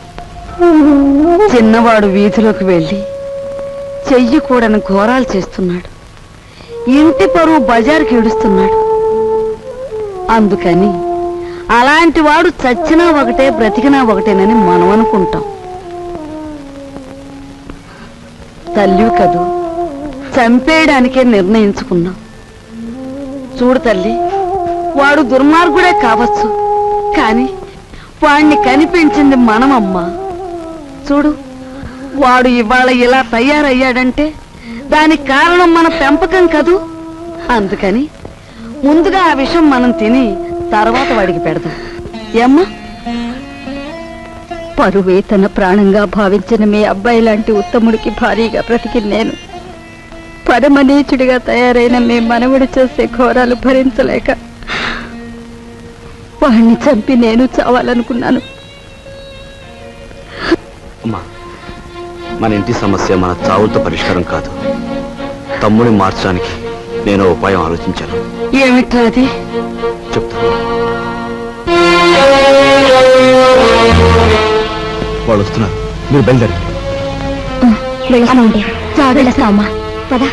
చిన్నవాడు వీధిలోకి వెళ్ళి చెయ్యకూడని ఘోరాలు చేస్తున్నాడు. ఇంటి పరువు బజారుకి ఈడుస్తున్నాడు. అందుకని అలాంటి వాడు చచ్చినా ఒకటే బ్రతికినా ఒకటేనని మనం అనుకుంటాం. తల్లి కదూ, చంపేయడానికే నిర్ణయించుకున్నాం. చూడు తల్లి, వాడు దుర్మార్గుడే కావచ్చు, కానీ వాణ్ణి కనిపించింది మనమమ్మా. చూడు, వాడు ఇవాళ ఇలా తయారయ్యాడంటే దానికి కారణం మన పెంపకం కదూ. అందుకని ముందుగా ఆ విషయం మనం తిని తర్వాత వాడికి పెడదాం. ఏమ్మా? పరువే తన ప్రాణంగా భావించిన మీ అబ్బాయి లాంటి ఉత్తముడికి భారీగా బ్రతికి నేను పరమనీచుడిగా తయారైన మీ మనవుడు చేసే ఘోరాలు భరించలేక వాణ్ణి చంపి నేను చావాలనుకున్నాను. అమ్మా, మన ఇంటి సమస్య మన చావులతో పరిష్కారం కాదు. తమ్ముడిని మార్చడానికి నేను ఉపాయం ఆలోచించాను. ఏమిట్రా అది? చెప్తాను. వాళ్ళు వస్తున్నారు, మీరు బయలుదేరండి. వెళ్తామండి. వెళ్తామా? పదా.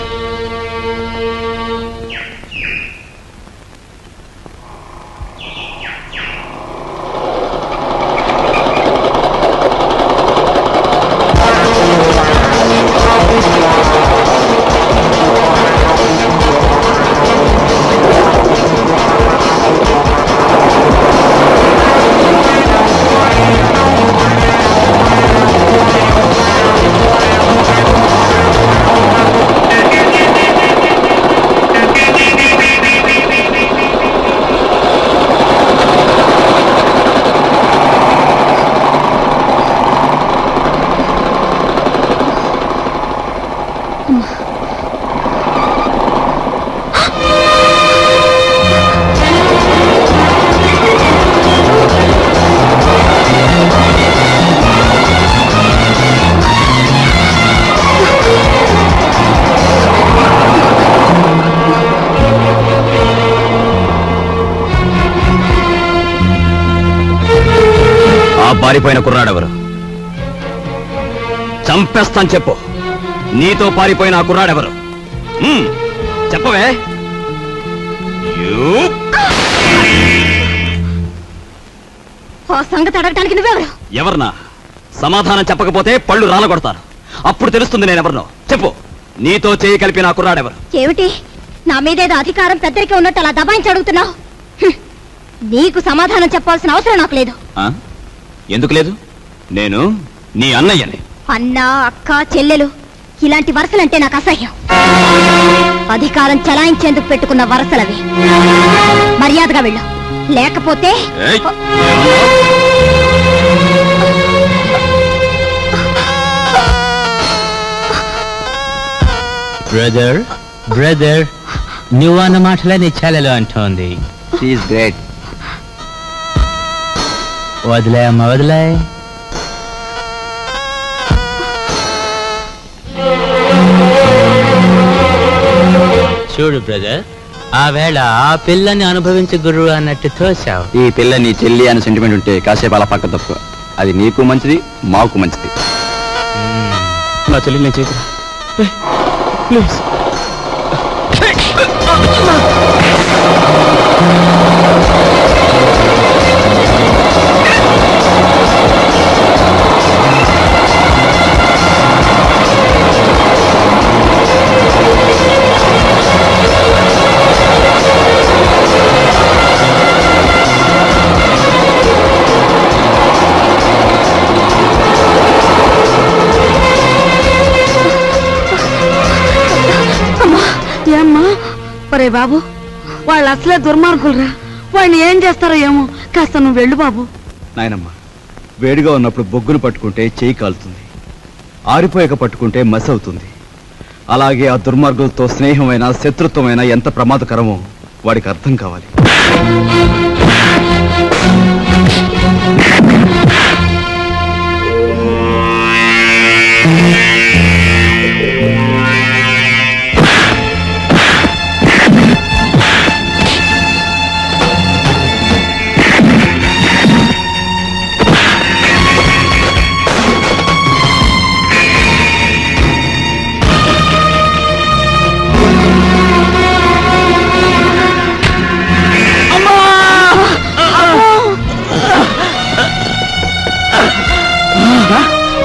పారిపోయిన కుర్రాడెవరు? చంపేస్తాను చెప్పు. నీతో పారిపోయిన ఆ కుర్రాడెవరు? చెప్పవే. సంగతి అడగటానికి నువ్వెవరు? ఎవరన్నా? సమాధానం చెప్పకపోతే పళ్ళు రాలగొడతాను. అప్పుడు తెలుస్తుంది నేనెవరినో. చెప్పు. నీతో చేయి కలిపిన ఆ కుర్రాడెవరు? ఏమిటి, నా మీదేదో అధికారం పెద్దరికే ఉన్నట్టు అలా దబాయించి అడుగుతున్నావు? నీకు సమాధానం చెప్పాల్సిన అవసరం నాకు లేదు. ఎందుకు లేదు? నేను నీ అన్నయ్యని. అన్న, అక్క, చెల్లెలు ఇలాంటి వరసలంటే నాకు అసహ్యం. అధికారం చలాయించేందుకు పెట్టుకున్న వరసలవి. మర్యాదగా వెళ్ళు, లేకపోతే బ్రదర్ బ్రదర్ నువ్వు అన్న మాటలే నీ చెల్లెలు అంటోంది. గ్రేట్. వదిలే అమ్మ, వదిలే. చూడు బ్రదర్, ఆ వేళ ఆ పిల్లని అనుభవించే గురువు అన్నట్టు తోసావు. ఈ పిల్ల నీ చెల్లి అని సెంటిమెంట్ ఉంటే కాసేపు అలా పక్క తప్పు. అది నీకు మంచిది, మాకు మంచిది. నా చెల్లి నేను చేతురా ప్లీజ్. ఒరే బాబు, వాళ్ళు అసలే దుర్మార్గులరా. వాళ్ళని ఏం చేస్తారో ఏమో. కాస్త నువ్వు వెళ్ళు బాబు. నాయనమ్మ, వేడిగా ఉన్నప్పుడు బొగ్గును పట్టుకుంటే చేయి కాలుతుంది, ఆరిపోయాక పట్టుకుంటే మసి అవుతుంది. అలాగే ఆ దుర్మార్గులతో స్నేహమైన శత్రుత్వమైన ఎంత ప్రమాదకరమో వాడికి అర్థం కావాలి.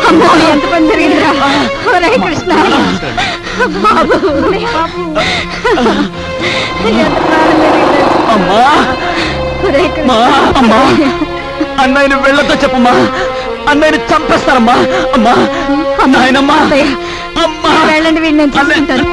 అమ్మో, ఎంత పని జరిగిందిరా. ఒరే కృష్ణ బాబు, అన్నయ్యని వెళ్ళతో చెప్పమ్మా. అన్నయ్యని చంపేస్తారమ్మా. అమ్మా, నాయనమ్మా, అమ్మా వెళ్ళండి, వీడిని నేను చూసుకుంటాను.